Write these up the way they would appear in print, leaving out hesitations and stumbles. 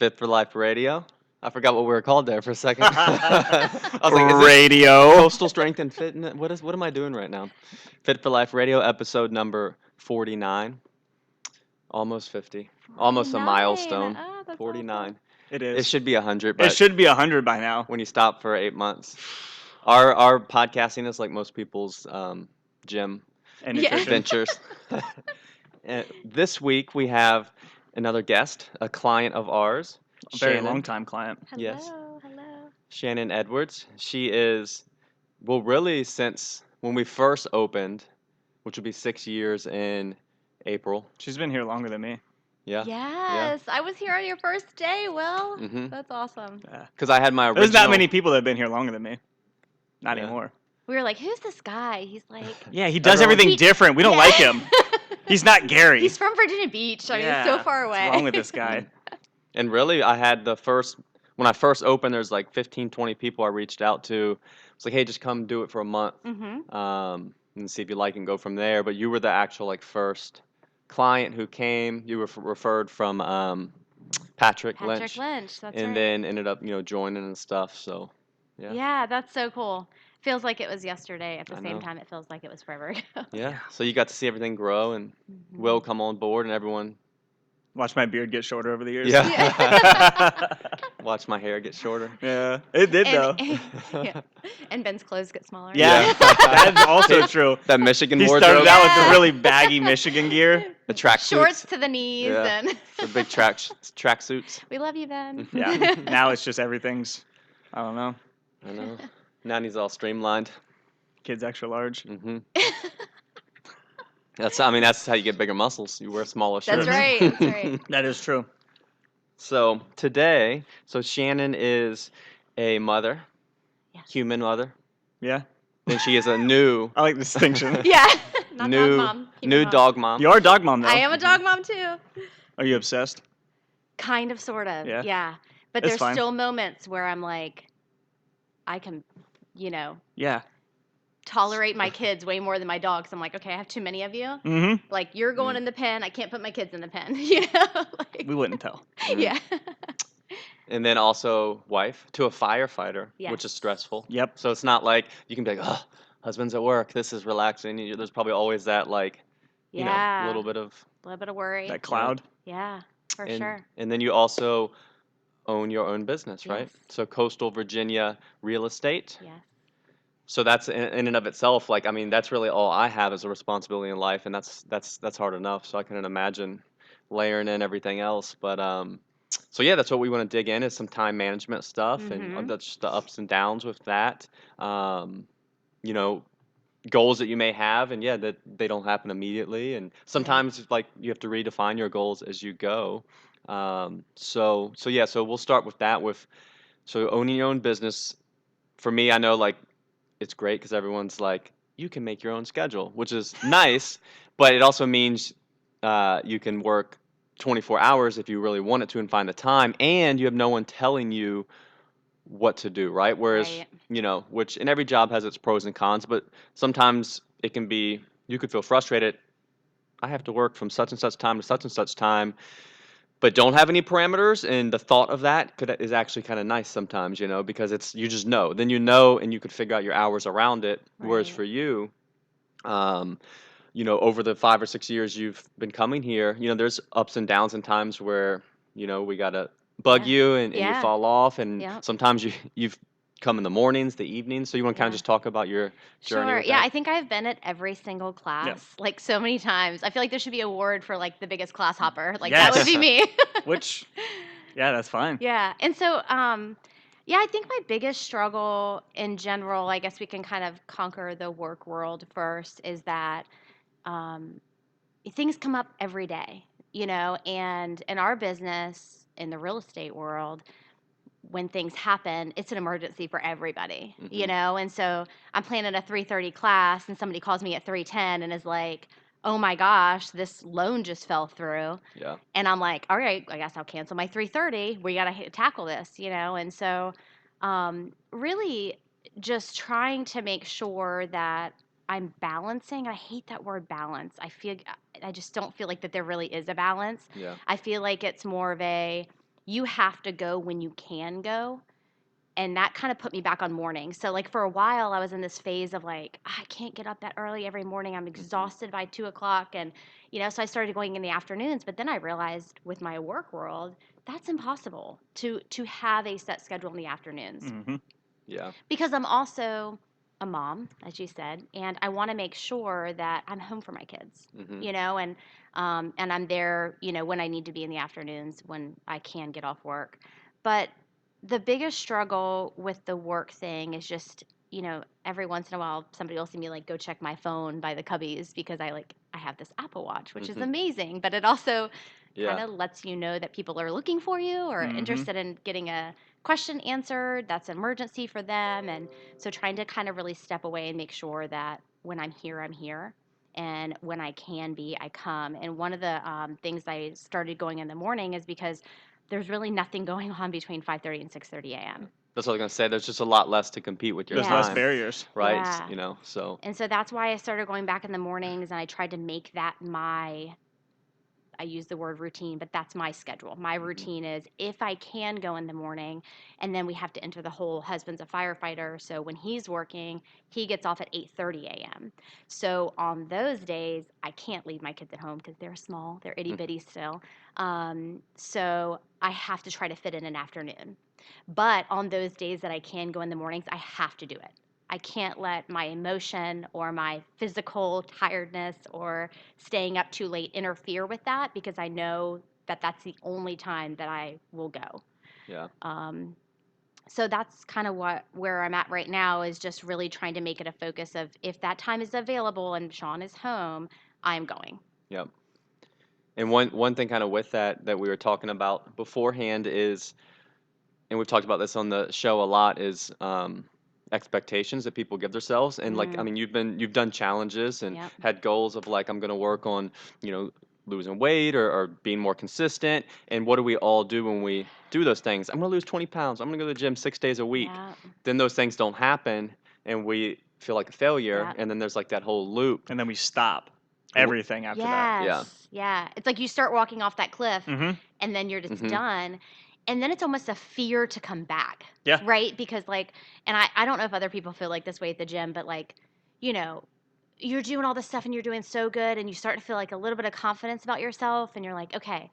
Fit for Life Radio. I forgot what we were called there for a second. I was like, is it Radio. Coastal Strength and Fitness? What am I doing right now? Fit for Life Radio, episode number 49. Almost 50. Almost a 49. milestone. Oh, that's 49. awesome. It It is. should be 100, It but should be 100 by now. when you stop for 8 months. Our podcasting is like most people's gym And Yeah. nutrition. ventures. And this week we have another guest, a client of ours, A very Shannon. long time client. Hello, Yes. hello. Shannon Edwards. She is, well, really since when we first opened, which will be 6 years in April. She's been here longer than me. Yeah. Yes, I was here on your first day, Will. Mhm. That's awesome. Because I had my original. There's not many people that have been here longer than me. Not Yeah. anymore. We were like, who's this guy? He's like, Yeah, he does Everyone- everything He- different. We don't Yeah. like him. He's not Gary. He's from Virginia Beach. I mean, he's so far away. What's wrong with this guy? And really, I had when I first opened, there's like 15, 20 people I reached out to. It's like, hey, just come do it for a month Mm-hmm. and see if you like and go from there. But you were the actual like first client who came. You were referred from Patrick Lynch. That's And right. then ended up, joining and stuff. So, yeah. Yeah, that's so cool. Feels like it was yesterday. At the I same know. time, it feels like it was forever ago. Yeah. So you got to see everything grow and Mhm. Will come on board and everyone. Watch my beard get shorter over the years. Yeah. Yeah. Watch my hair get shorter. It did though. Yeah. And Ben's clothes get smaller. Yeah, Yeah. that's also true. That Michigan He wardrobe. started out with Yeah. the really baggy Michigan gear. The track Shorts suits. to the knees, Yeah. and The big track suits. we love you, Ben. Yeah. Now it's just everything's, I don't know, I know. Now he's all streamlined. kids extra large. Hmm That's how you get bigger muscles. You wear smaller shirts. That's right. That's right. That is true. So Shannon is a mother, Yes. human mother. Yeah. Then she is a new I like the distinction. Yeah. Not new dog mom. Human new mom. dog mom. You are a dog mom though. I am a dog mom too. Are you obsessed? Kind of, sort of. Yeah? Yeah. But It's there's fine. still moments where I'm like, I can, Yeah. tolerate my kids way more than my dogs. I'm like, okay, I have too many of you. Mm-hmm. Like, you're Mm. going in the pen. I can't put my kids in the pen. Like, We wouldn't tell. yeah. And then also wife to a firefighter, which is Yes. stressful. Yep. So it's not like you can be like, oh, husband's at work. This is relaxing. There's probably always that like, Yeah. a little bit of. A little bit of worry. That cloud. Yeah, for and, sure. And then you also own your own business, right? Yes. So Coastal Virginia Real Estate. Yes. So that's in and of itself, like, I mean, that's really all I have as a responsibility in life, and that's hard enough. So I couldn't imagine layering in everything else. But so yeah, that's what we want to dig in is some time management stuff and Mhm. that's the ups and downs with that. You know, goals that you may have, and yeah, that they don't happen immediately, and sometimes it's like you have to redefine your goals as you go. So yeah, so we'll start with that. So owning your own business, for me, I know like it's great because everyone's like, you can make your own schedule, which is nice, but it also means you can work 24 hours if you really wanted to and find the time, and you have no one telling you what to do, right? Whereas, Right. which in every job has its pros and cons, but sometimes it can be, you could feel frustrated. I have to work from such and such time to such and such time, but don't have any parameters, and the thought of that is actually kind of nice sometimes, because you just know. Then and you could figure out your hours around it. Whereas Right. for you, over the 5 or 6 years you've been coming here, there's ups and downs and times where, we gotta bug Yeah. you and you Yeah. fall off, and Yep. sometimes you've come in the mornings, the evenings. So you want to kind of Yeah. just talk about your journey Sure. with Yeah, that? I think I've been at every single class, like so many times. I feel like there should be an award for like the biggest class hopper. Like that would Yes. be me. Which, yeah, that's fine. Yeah. And so, yeah, I think my biggest struggle in general, I guess we can kind of conquer the work world first, is that um, things come up every day, and in our business, in the real estate world, when things happen, it's an emergency for everybody, Mhm. And so I'm planning a 3:30 class, and somebody calls me at 3:10 and is like, "Oh my gosh, this loan just fell through." Yeah. And I'm like, "All right, I guess I'll cancel my 3:30. We got to tackle this, And so, really, just trying to make sure that I'm balancing. I hate that word balance. I just don't feel like that there really is a balance. Yeah. I feel like it's more of a you have to go when you can go. And that kind of put me back on morning. So like for a while, I was in this phase of like, I can't get up that early every morning. I'm Mhm. exhausted by 2 o'clock, and so I started going in the afternoons. But then I realized with my work world, that's impossible to have a set schedule in the afternoons Mm-hmm. Yeah. because I'm also a mom, as you said, and I want to make sure that I'm home for my kids, Mhm. and I'm there, when I need to be in the afternoons when I can get off work. But the biggest struggle with the work thing is just, every once in a while somebody will see me like go check my phone by the cubbies because I have this Apple Watch, which is Mhm. amazing, but it also kind Yeah. of lets you know that people are looking for you or Mm-hmm. interested in getting a question answered that's an emergency for them. And so trying to kind of really step away and make sure that when I'm here, I'm here. And when I can be, I come. And one of the things I started going in the morning is because there's really nothing going on between 5:30 and 6:30 a.m. That's what I was gonna say. There's just a lot less to compete with your There's less Yes. time, barriers. right? Yeah. So. And so that's why I started going back in the mornings, and I tried to make that I use the word routine, but that's my schedule. My Mhm. routine is if I can go in the morning, and then we have to enter the whole husband's a firefighter, so when he's working, he gets off at 8:30 a.m. So on those days, I can't leave my kids at home because they're small, they're itty Mhm. bitty still. So I have to try to fit in an afternoon. But on those days that I can go in the mornings, I have to do it. I can't let my emotion or my physical tiredness or staying up too late interfere with that because I know that that's the only time that I will go. Yeah. Um, so that's kind of where I'm at right now is just really trying to make it a focus of if that time is available and Sean is home, I'm going. Yep. And one thing kind of with that we were talking about beforehand is, and we've talked about this on the show a lot, is expectations that people give themselves. And like, I Mm, mean, you've done challenges and yep. had goals of like, I'm going to work on, you know, losing weight or being more consistent. And what do we all do when we do those things? I'm going to lose 20 pounds. I'm going to go to the gym 6 days a week. Yeah. Then those things don't happen, and we feel like a failure. Yeah. And then there's like that whole loop. And then we stop And everything after that. yeah. Yes. Yeah. It's like you start walking off that cliff Mm-hmm. and then you're just Hmm. done. And then it's almost a fear to come back. Yeah. Right? Because like, and I don't know if other people feel like this way at the gym, but like, you know, you're doing all this stuff and you're doing so good and you start to feel like a little bit of confidence about yourself and you're like, okay,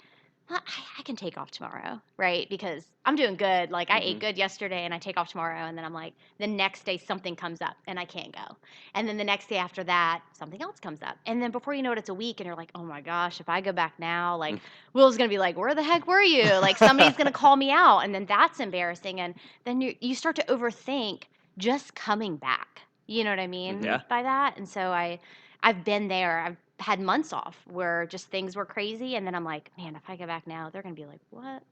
well, I can take off tomorrow, right? Because I'm doing good. Like I ate Hmm. good yesterday and I take off tomorrow and then I'm like, the next day something comes up and I can't go. And then the next day after that, something else comes up. And then before you know it, it's a week and you're like, oh my gosh, if I go back now, like Will's gonna be like, where the heck were you? Like somebody's gonna call me out and then that's embarrassing. And then you start to overthink just coming back. You know what I mean Hmm. Yeah. by that? And so I've been there. I've had months off where just things were crazy, and then I'm like, man, if I go back now, they're gonna be like, what?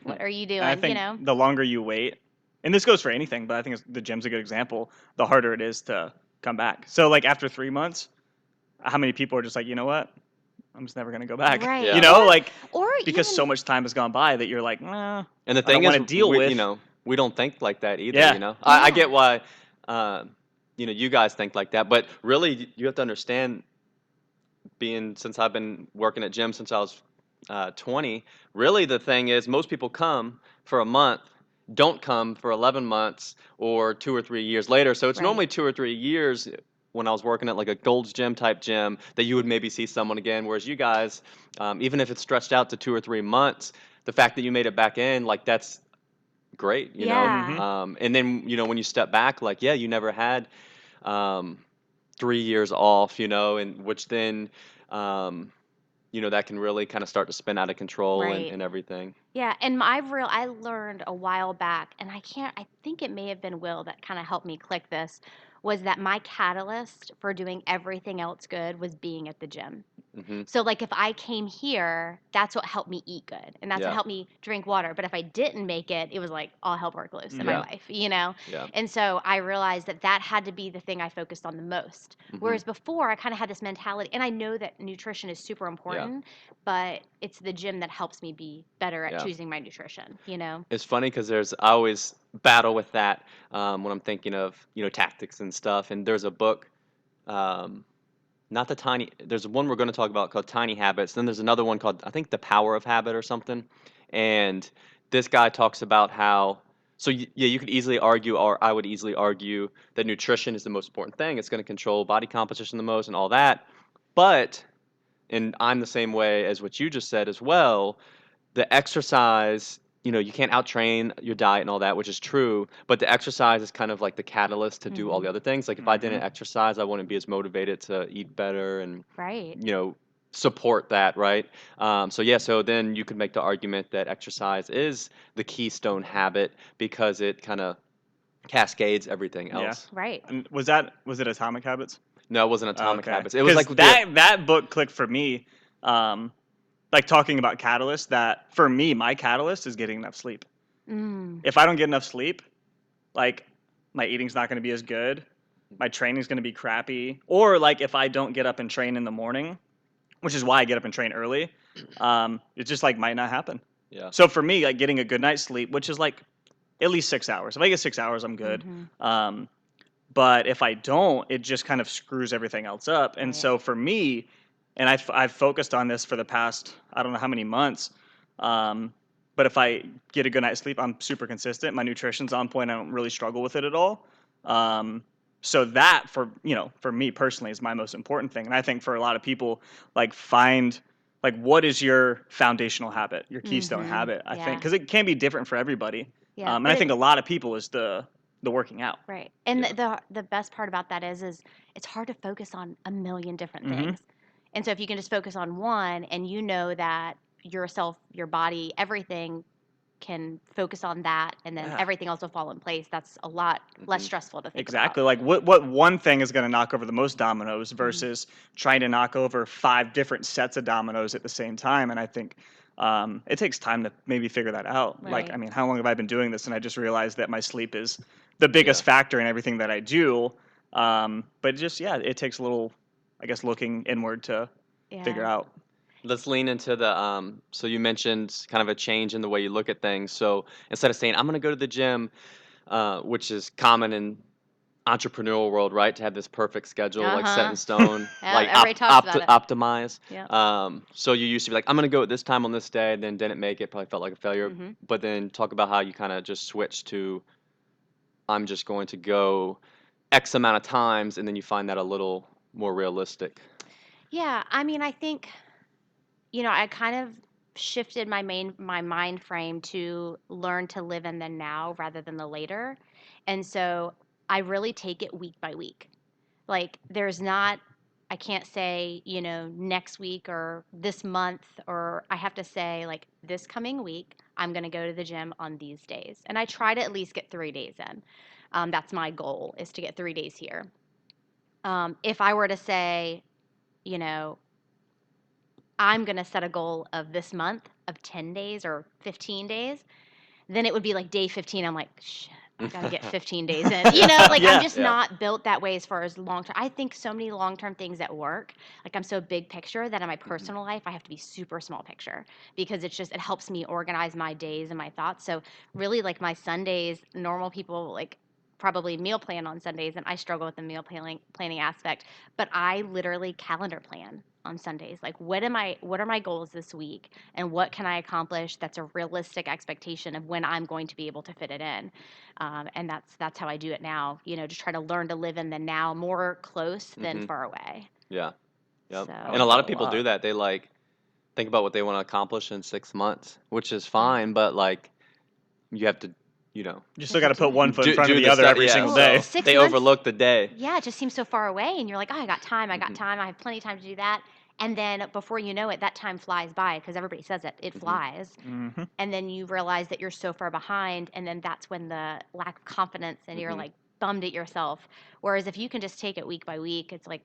What are you And I doing? You think know? the longer you wait, and this goes for anything, but I think the gym's a good example, the harder it is to come back. So, like, after 3 months, how many people are just like, you know what? I'm just never going to go back. Right. You Yeah. know, like, Or because so even much time has gone by that you're like, I And the don't thing want is, to deal with. we don't think like that either, Yeah. I yeah, get why, you guys think like that, but really, you have to understand, since I've been working at gym since I was 20, really the thing is, most people come for a month, don't come for 11 months or 2 or 3 years later. So it's right. normally 2 or 3 years when I was working at like a Gold's Gym type gym that you would maybe see someone again. Whereas you guys, even if it's stretched out to 2 or 3 months, the fact that you made it back in, like that's great. Yeah. Mm-hmm. And then, when you step back, like, yeah, you never had um, 3 years off, and which then, um, that can really kind of start to spin out of control and, Right. and everything. Yeah, and I learned a while back, and I think it may have been Will that kind of helped me click this, was that my catalyst for doing everything else good was being at the gym. Hmm. So like if I came here, that's what helped me eat good and that's what Yeah. helped me drink water. But if I didn't make it, it was like all hell broke loose in my Mm-hmm. Yeah. life. Yeah. And so I realized that that had to be the thing I focused on the most. Hmm. Whereas before I kind of had this mentality, and I know that nutrition is super Yeah. important, but it's the gym that helps me be better at Yeah. choosing my nutrition. It's funny because I always battle with that when I'm thinking of, tactics and stuff. And there's a book, um, not the tiny, there's one we're going to talk about called Tiny Habits. Then there's another one called, I think, The Power of Habit or something. And this guy talks about how, so yeah, you could easily argue, or I would easily argue, that nutrition is the most important thing. It's going to control body composition the most and all that. But, and I'm the same way as what you just said as well, the exercise, you can't outtrain your diet and all that, which is true, but the exercise is kind of like the catalyst to do all Mm-hmm. the other things. Like if I didn't exercise, I wouldn't be as motivated to eat better and, Right. you know, support that, right? So yeah, so then you could make the argument that exercise is the keystone habit because it kind of cascades everything Yeah. else. Right. And was it Atomic Habits? No, it wasn't Oh, Atomic okay. Habits. It was Because like the that book clicked for me. Like talking about catalyst, that for me, my catalyst is getting enough sleep. Mm. If I don't get enough sleep, like my eating's not going to be as good, my training's going to be crappy, or like if I don't get up and train in the morning, which is why I get up and train early, it just like might not happen. yeah. So for me, like getting a good night's sleep, which is like at least 6 hours. If I get 6 hours, I'm good. Mm-hmm. But if I don't, it just kind of screws everything else up. And Right. so for me, and I've focused on this for the past, I don't know how many months, but if I get a good night's sleep, I'm super consistent. My nutrition's on point. I don't really struggle with it at all. So that for me personally is my most important thing. And I think for a lot of people, like find like what is your foundational habit, your keystone Mm-hmm. habit, I think, Yeah. because it can be different for everybody. Yeah. And But I think a lot of people is the working out. right. And Yeah. the best part about that is it's hard to focus on a million different Mhm. things. And so if you can just focus on one and you know that yourself, your body, everything can focus on that and then Yeah. everything else will fall in place, that's a lot less Mhm. stressful to think Exactly. about. Like what one thing is going to knock over the most dominoes versus trying to knock over 5 different sets of dominoes at the same time. And I think it takes time to maybe figure that out. Like, I Right. mean, how long have I been doing this? And I just realized that my sleep is the Yeah. biggest factor in everything that I do. But just, yeah, it takes a little, I guess, looking inward to figure Yeah. out. Let's lean into the so you mentioned kind of a change in the way you look at things. So instead of saying I'm going to go to the gym, which is common in entrepreneurial world, right? To have this perfect schedule, like set in Uh-huh. stone, Yeah, like everybody talks about it. optimize. Yeah. So you used to be like, I'm gonna go at this time on this day, then didn't make it, probably felt like a failure. Mm-hmm. But then talk about how you kind of just switched to, I'm just going to go X amount of times, and then you find that a little more realistic. Yeah, I mean, I think, I kind of shifted my mind frame to learn to live in the now rather than the later. And so I really take it week by week. Like there's not I can't say, next week or this month, or I have to say like this coming week I'm going to go to the gym on these days. And I try to at least get 3 days in. That's my goal, is to get 3 days here. If I were to say, you know, I'm going to set a goal of this month of 10 days or 15 days, then it would be like day 15. I'm like, shit, I got to get 15 days in. Like I'm Yeah. just Yeah. not built that way as far as long term. I think so many long term things at work. Like I'm so big picture that in my personal life, I have to be super small picture because it helps me organize my days and my thoughts. So really, like my Sundays, normal people like probably meal plan on Sundays, and I struggle with the meal planning aspect. But I literally calendar plan on Sundays. Like what are my goals this week, and what can I accomplish that's a realistic expectation of when I'm going to be able to fit it in. And that's how I do it now. Just try to learn to live in the now, more close than Hmm. far away. Yeah. Yep. So I And a like lot that of a people do lot. that. They like think about what they want to accomplish in 6 months, which is yeah, fine, but like you have to, you know, You you still have got to to do put it. one foot in front of do the the other stuff. every Yeah. single Well, day. So six they months, overlook the day. yeah, it just seems so far away, and you're like, oh, I got time, Hmm. I have plenty of time to do that. And then before you know it, that time flies by because everybody says it Hmm. flies. Hmm. And then you realize that you're so far behind, and then that's when the lack of confidence and you're Hmm. like bummed at yourself. Whereas if you can just take it week by week, it's like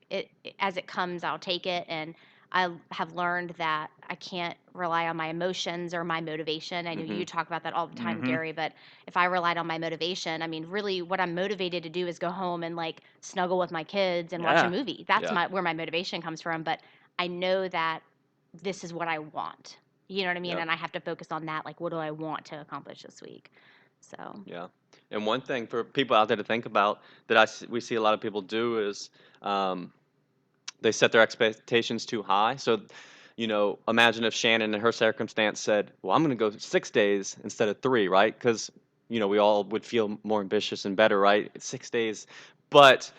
as it comes, I'll take it. And I have learned that I can't rely on my emotions or my motivation. I know Hmm. you talk about that all the time, Hmm. Gary, but if I relied on my motivation, I mean, really what I'm motivated to do is go home and like snuggle with my kids and watch a Yeah. movie. That's Yeah. where my motivation comes from. But I know that this is what I want. You know what I mean? Yep. And I have to focus on that. Like, what do I want to accomplish this week? So, Yeah. And one thing for people out there to think about that we see a lot of people do is um, they set their expectations too high. So imagine if Shannon in her circumstance said, well, I'm going to go 6 days instead of three, right? Because, we all would feel more ambitious and better, right? It's 6 days. But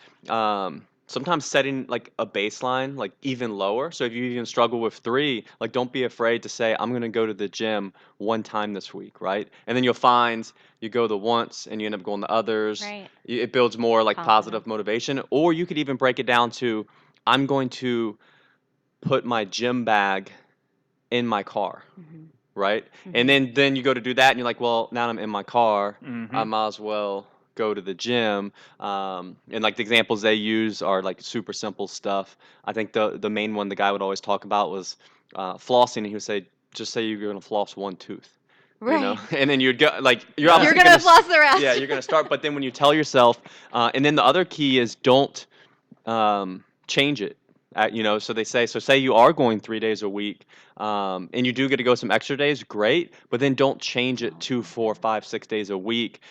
sometimes setting like a baseline, like even lower. So if you even struggle with three, like don't be afraid to say, I'm going to go to the gym one time this week, right? And then you'll find you go the once and you end up going the others. Right. It builds more like positive Confidence. motivation. Or you could even break it down to, I'm going to put my gym bag in my car, Mm-hmm. right? And Mm-hmm. then you go to do that, and you're like, well, now I'm in my car, I Mm-hmm. might as well go to the gym. And like the examples they use are like super simple stuff. I think the main one the guy would always talk about was flossing, and he would say, just say you're gonna floss one tooth. Right. And then you'd go like you're Yeah. You're obviously gonna gonna floss the rest. yeah, you're gonna start, but then when you tell yourself, and then the other key is don't change it. So they say, so say you are going 3 days a week, and you do get to go some extra days, great, but then don't change it Oh, 2, 4, 5, 6 days a week.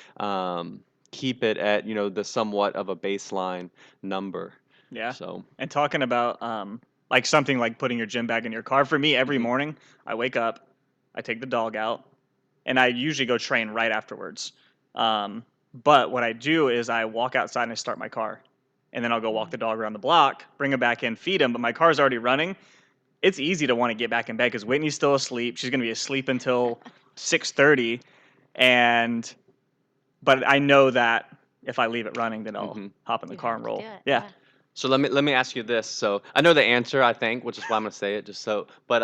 Keep it at, the somewhat of a baseline number. Yeah. So, And talking about like something like putting your gym bag in your car. For me, every mhm, morning I wake up, I take the dog out, and I usually go train right afterwards. But what I do is I walk outside and I start my car, and then I'll go walk the dog around the block, bring him back in, feed him. But my car's already running. It's easy to want to get back in bed because Whitney's still asleep. She's gonna be asleep until 6:30, and but I know that if I leave it running, then I'll mhm. hop in the you car have and to do roll. it. Yeah. Yeah. So let me ask you this. So I know the answer, I think, which is why I'm gonna say it, just so. But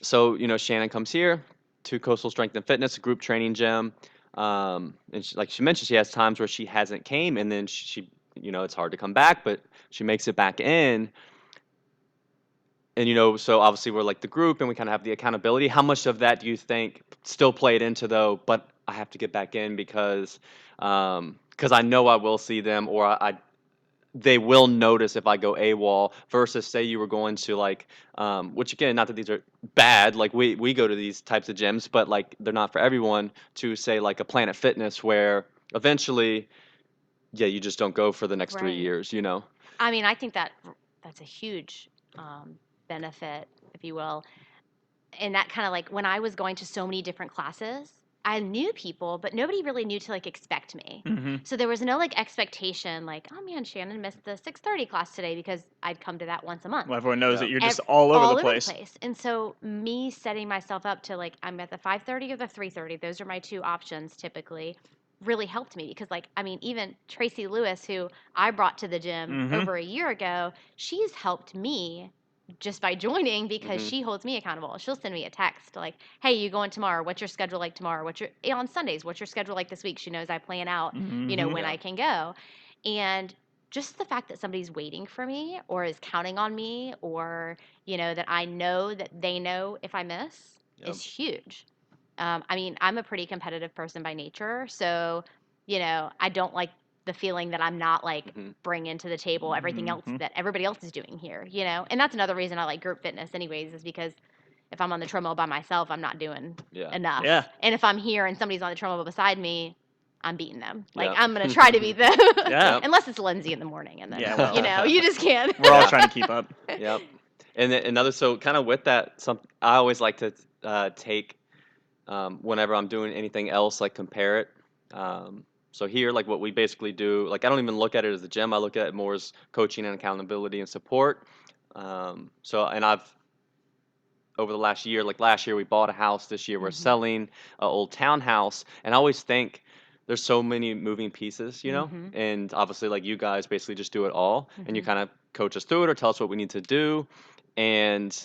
so Shannon comes here to Coastal Strength and Fitness, a group training gym. And like she mentioned, she has times where she hasn't came, and then it's hard to come back, but she makes it back in. And so obviously we're like the group, and we kind of have the accountability. How much of that do you think still played into though? But I have to get back in because I know I will see them, or they will notice if I go AWOL versus say you were going to like, which again, not that these are bad, like we go to these types of gyms, but like they're not for everyone, to say like a Planet Fitness where eventually, yeah, you just don't go for the next three Right. years. I mean, I think that's a huge um, benefit, if you will. And that kind of like when I was going to so many different classes, I knew people, but nobody really knew to like expect me. Mm-hmm. So there was no like expectation, like, oh man, Shannon missed the 6:30 class today because I'd come to that once a month. Well, everyone knows that Yep. you're just all over the All over the place. place. And so me setting myself up to like I'm at the 5:30 or the 3:30, those are my two options typically, really helped me because like I mean even Tracy Lewis who I brought to the gym Mm-hmm. over a year ago, she's helped me just by joining because Hmm. she holds me accountable. She'll send me a text like, "Hey, you going tomorrow? What's your schedule like tomorrow? On Sundays? What's your schedule like this week?" She knows I plan out, Mm-hmm. when Yeah. I can go. And just the fact that somebody's waiting for me or is counting on me or, that I know that they know if I miss Yep. is huge. I mean, I'm a pretty competitive person by nature, so, I don't like the feeling that I'm not like Hmm. bringing to the table everything else Mm-hmm. that everybody else is doing here. And that's another reason I like group fitness anyways is because if I'm on the treadmill by myself, I'm not doing Yeah. Yeah. enough. And if I'm here and somebody's on the treadmill beside me, I'm beating them. Like Yep. I'm gonna try to beat them. Yeah. Yep. Unless it's Lindsay in the morning and then Yeah. Well, you just can't. we're all Yeah. trying to keep up. Yep. And then another, so kind of with that, I always like to take whenever I'm doing anything else, like compare it. So here, like what we basically do, like I don't even look at it as a gym. I look at it more as coaching and accountability and support. And I've over the last year, like last year we bought a house. This year we're Mhm. selling an old townhouse, and I always think there's so many moving pieces. Mhm. And obviously, like you guys basically just do it all, and you Mhm. kind of coach us through it or tell us what we need to do, and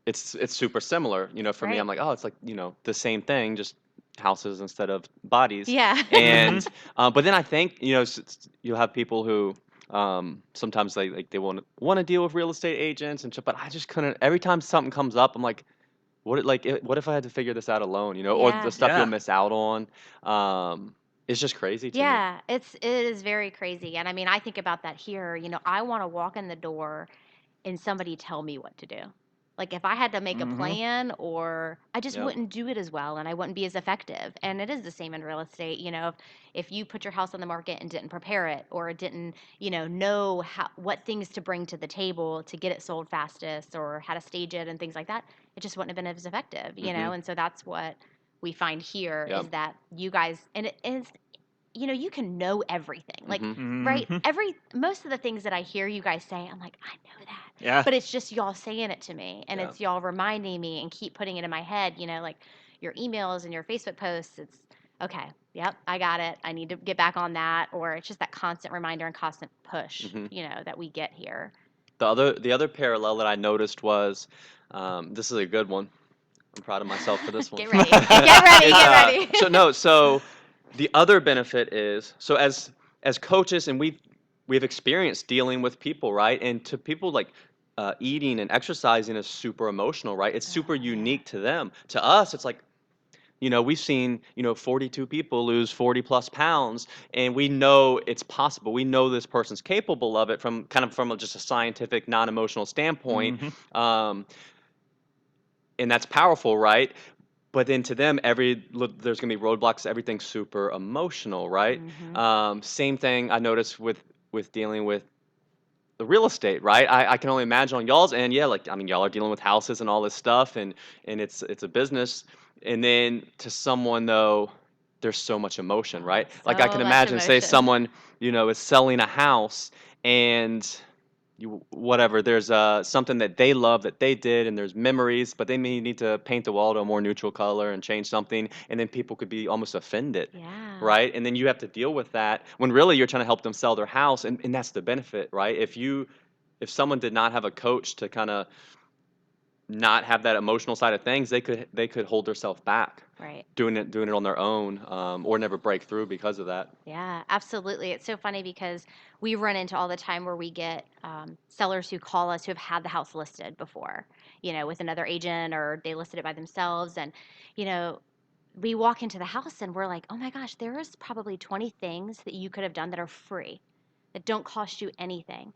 it's super similar. For me, I'm Right. like, oh, it's like the same thing, just houses instead of bodies. Yeah. Mm-hmm. And but then I think you'll have people who sometimes they want to deal with real estate agents and stuff, but I just couldn't. Every time something comes up, I'm like, what if I had to figure this out alone? Or the Yeah. stuff you'll Yeah. miss out on. It's just crazy to me. Yeah, it is very crazy. And I mean, I think about that here. I want to walk in the door and somebody tell me what to do. Like if I had to make a Mm-hmm. plan, or I just Yep. wouldn't do it as well and I wouldn't be as effective. And it is the same in real estate. If you put your house on the market and didn't prepare it, or didn't, know what things to bring to the table to get it sold fastest, or how to stage it and things like that, it just wouldn't have been as effective. Mhm. And so that's what we find here Yep. is that you guys, and it is, you can know everything. Like, Mhm. right? Mm-hmm. Most of the things that I hear you guys say, I'm like, I know that. Yeah. But it's just y'all saying it to me, and Yeah. it's y'all reminding me and keep putting it in my head, like your emails and your Facebook posts. It's okay. Yep, I got it. I need to get back on that. Or it's just that constant reminder and constant push, Mhm. that we get here. The other parallel that I noticed was, this is a good one. I'm proud of myself for this one. Get ready. Get ready. Is Get ready. so the other benefit is, so as coaches, and we've experienced dealing with people, right? And to people, like, eating and exercising is super emotional, right? It's super Oh, yeah. unique to them. To us, it's like, we've seen, 42 people lose 40 plus pounds, and we know it's possible. We know this person's capable of it from just a scientific, non-emotional standpoint. Mm-hmm. Um, and that's powerful, right? But then to them, there's gonna be roadblocks. Everything's super emotional, right? Mm-hmm. Same thing I noticed with dealing with the real estate, right? I can only imagine on y'all's end. Yeah, like, I mean, y'all are dealing with houses and all this stuff, and it's a business. And then to someone, though, there's so much emotion, Oh, right? Like, I so can much imagine, say emotion. someone, is selling a house, and whatever, there's something that they love that they did, and there's memories, but they may need to paint the wall to a more neutral color and change something, and then people could be almost offended, Yeah. right? And then you have to deal with that when really you're trying to help them sell their house, and that's the benefit, right? If someone did not have a coach to kind of not have that emotional side of things, they could hold themselves back Right. doing it on their own, or never break through because of that. Yeah, absolutely. It's so funny because we run into all the time where we get sellers who call us who have had the house listed before, with another agent, or they listed it by themselves. And, you know, we walk into the house and we're like, oh my gosh, there is probably 20 things that you could have done that are free, that don't cost you anything,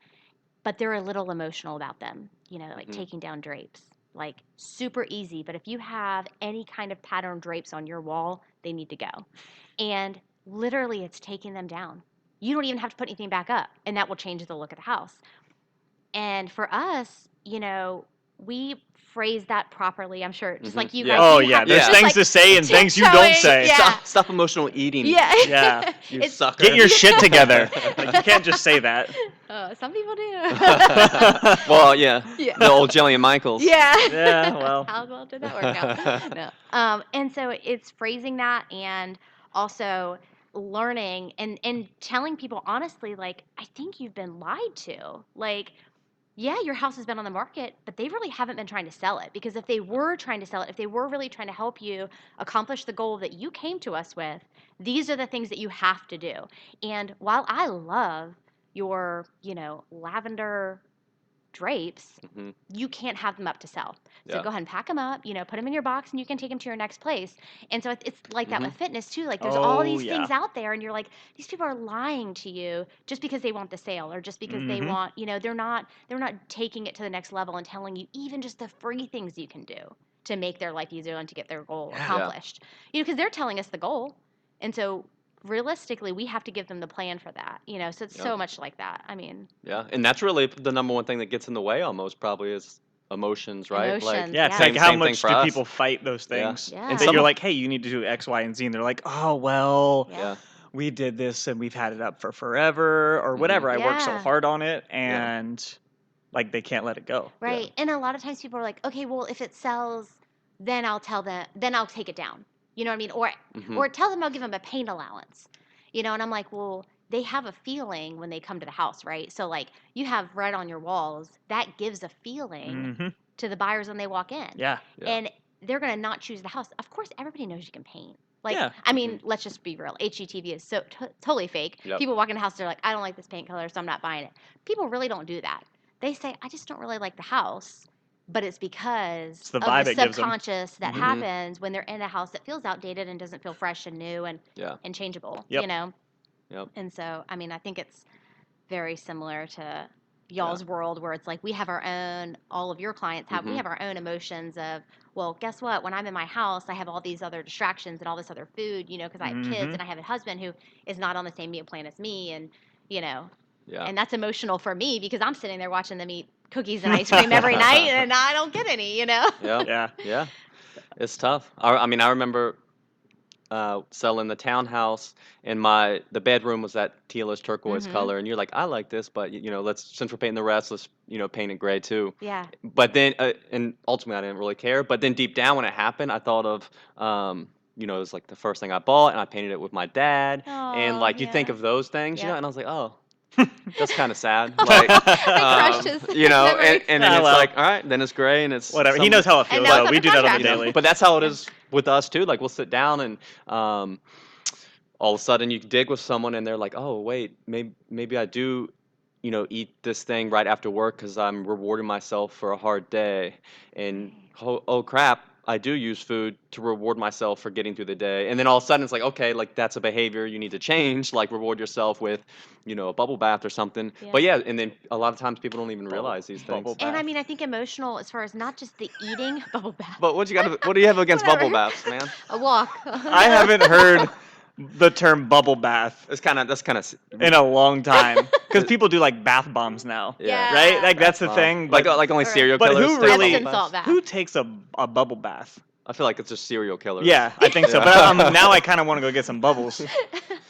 but they're a little emotional about them, like Hmm. taking down drapes. Like super easy, but if you have any kind of pattern drapes on your wall, they need to go. And literally, it's taking them down. You don't even have to put anything back up, and that will change the look of the house. And for us, we phrase that properly. I'm sure, just Hmm. like you Yeah. guys, Oh you yeah. have There's Yeah. just things like to say and things you don't tiptoeing. say. Yeah, Stop emotional eating, yeah. Yeah. you It's sucker. Get your shit together. Like you can't just say that. some people do. Well, yeah, Yeah. the old Jillian Michaels. Yeah. Yeah. Well. How well did that work out? No. And so it's phrasing that, and also learning and telling people honestly, like, I think you've been lied to. Like, yeah, your house has been on the market, but they really haven't been trying to sell it. Because if they were trying to sell it, if they were really trying to help you accomplish the goal that you came to us with, these are the things that you have to do. And while I love your, lavender drapes, Hmm. you can't have them up to sell. So Yeah. go ahead and pack them up, put them in your box, and you can take them to your next place. And so it's like that Hmm. with fitness too. Like there's all Oh these yeah. things out there, and you're like, these people are lying to you just because they want the sale, or just because they Mm-hmm. want, they're not taking it to the next level and telling you even just the free things you can do to make their life easier and to get their goal Yeah. Yeah. accomplished. Because they're telling us the goal, and so realistically, we have to give them the plan for that. So it's Yep. so much like that. I mean, Yeah. And that's really the number one thing that gets in the way, almost, probably, is emotions, right? Like, emotions, Yeah, it's like yes. how same thing much for do us. people fight those Yeah. things? And Yeah. That some you're of like, hey, you need to do X, Y, and Z, and they're like, oh well, Yeah. Yeah. we did this and we've had it up for forever or Hmm. whatever. I worked so Yeah. hard on it, Yeah. and like they can't let it go. Yeah. Right. And a lot of times people are like, okay, well, if it sells, then I'll tell them, then I'll take it down. You know what I mean? Or Hmm. or tell them I'll give them a paint allowance. And I'm like, well, they have a feeling when they come to the house, right? So like you have red on your walls, that gives a feeling Mm-hmm. to the buyers when they walk in. Yeah. Yeah. And they're gonna not choose the house. Of course, everybody knows you can paint. Like, Yeah. I Hmm. mean, let's just be real. HGTV is so totally fake. Yep. People walk in the house, they're like, I don't like this paint color, so I'm not buying it. People really don't do that. They say, I just don't really like the house, but it's because It's the of the vibe it gives them. subconscious that Mhm. Hmm. happens when they're in a house that feels outdated and doesn't feel fresh and new Yeah. and changeable, Yep. you know? Yep. And so, I mean, I think it's very similar to y'all's world where it's like we have our own, all of your clients have, we Mm-hmm. have our own emotions of, well, guess what? When I'm in my house, I have all these other distractions and all this other food, because I have kids Mm-hmm. and I have a husband who is not on the same meal plan as me. And, you know, Yeah. and that's emotional for me because I'm sitting there watching them eat cookies and ice cream every night and I don't get any. Yeah. Yeah. Yeah. It's tough. I mean, I remember selling the townhouse, and the bedroom was that tealish turquoise Mm-hmm. color, and you're like, I like this, but since we're painting the rest, let's paint it gray too. Yeah. But then, and ultimately, I didn't really care. But then deep down, when it happened, I thought of, it was like the first thing I bought, and I painted it with my dad, and Oh, like you think yeah. of those things, Yep. and I was like, oh, that's kind of sad. Like, I crushed his memories. and then Ah, it's well. like, all right, then it's gray, and it's Whatever. He some, knows how it And feels, now it's though. We under do that on the contract. daily. but that's how it Yeah. is with us too. Like we'll sit down and all of a sudden you dig with someone and they're like, oh wait, maybe I do, eat this thing right after work because I'm rewarding myself for a hard day, and oh crap, I do use food to reward myself for getting through the day, and then all of a sudden it's like, okay, like that's a behavior you need to change, like reward yourself with, a bubble bath or something. But Yeah. yeah, and then a lot of times people don't even realize these Bubble things. And I bath. mean, I think emotional as far as not just the eating bubble bath. But what do you have against bubble Whatever. baths, man? A walk. I haven't heard the term bubble bath That's kind of in a long time because people do like bath bombs now, yeah. right? Like that's the Bath bomb. thing. But Like only Or serial but killers who take really- bubble Epsom salt baths. bath. who takes a bubble bath? I feel like it's just serial killers. Yeah, I think so. Yeah. But now I kind of want to go get some bubbles.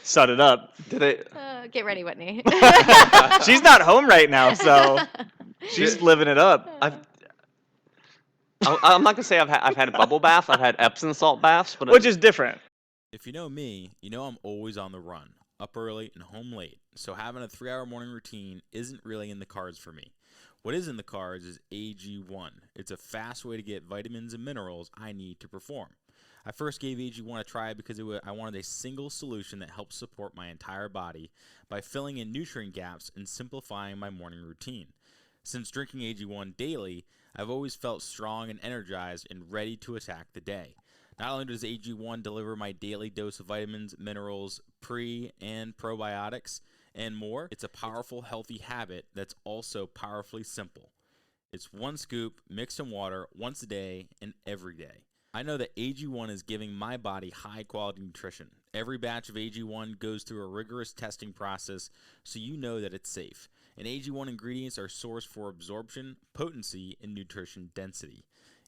Set it up. Did it? Get ready, Whitney. She's not home right now, so she's living it up. I'm not gonna say I've had a bubble bath. I've had Epsom salt baths, but Which is different. If you know me, you know I'm always on the run, up early and home late, so having a 3-hour morning routine isn't really in the cards for me. What is in the cards is AG1. It's a fast way to get vitamins and minerals I need to perform. I first gave AG1 a try because I wanted a single solution that helps support my entire body by filling in nutrient gaps and simplifying my morning routine. Since drinking AG1 daily, I've always felt strong and energized and ready to attack the day. Not only does AG1 deliver my daily dose of vitamins, minerals, pre- and probiotics, and more, it's a powerful, healthy habit that's also powerfully simple. It's one scoop mixed in water once a day and every day. I know that AG1 is giving my body high-quality nutrition. Every batch of AG1 goes through a rigorous testing process, so you know that it's safe. And AG1 ingredients are sourced for absorption, potency, and nutrition density.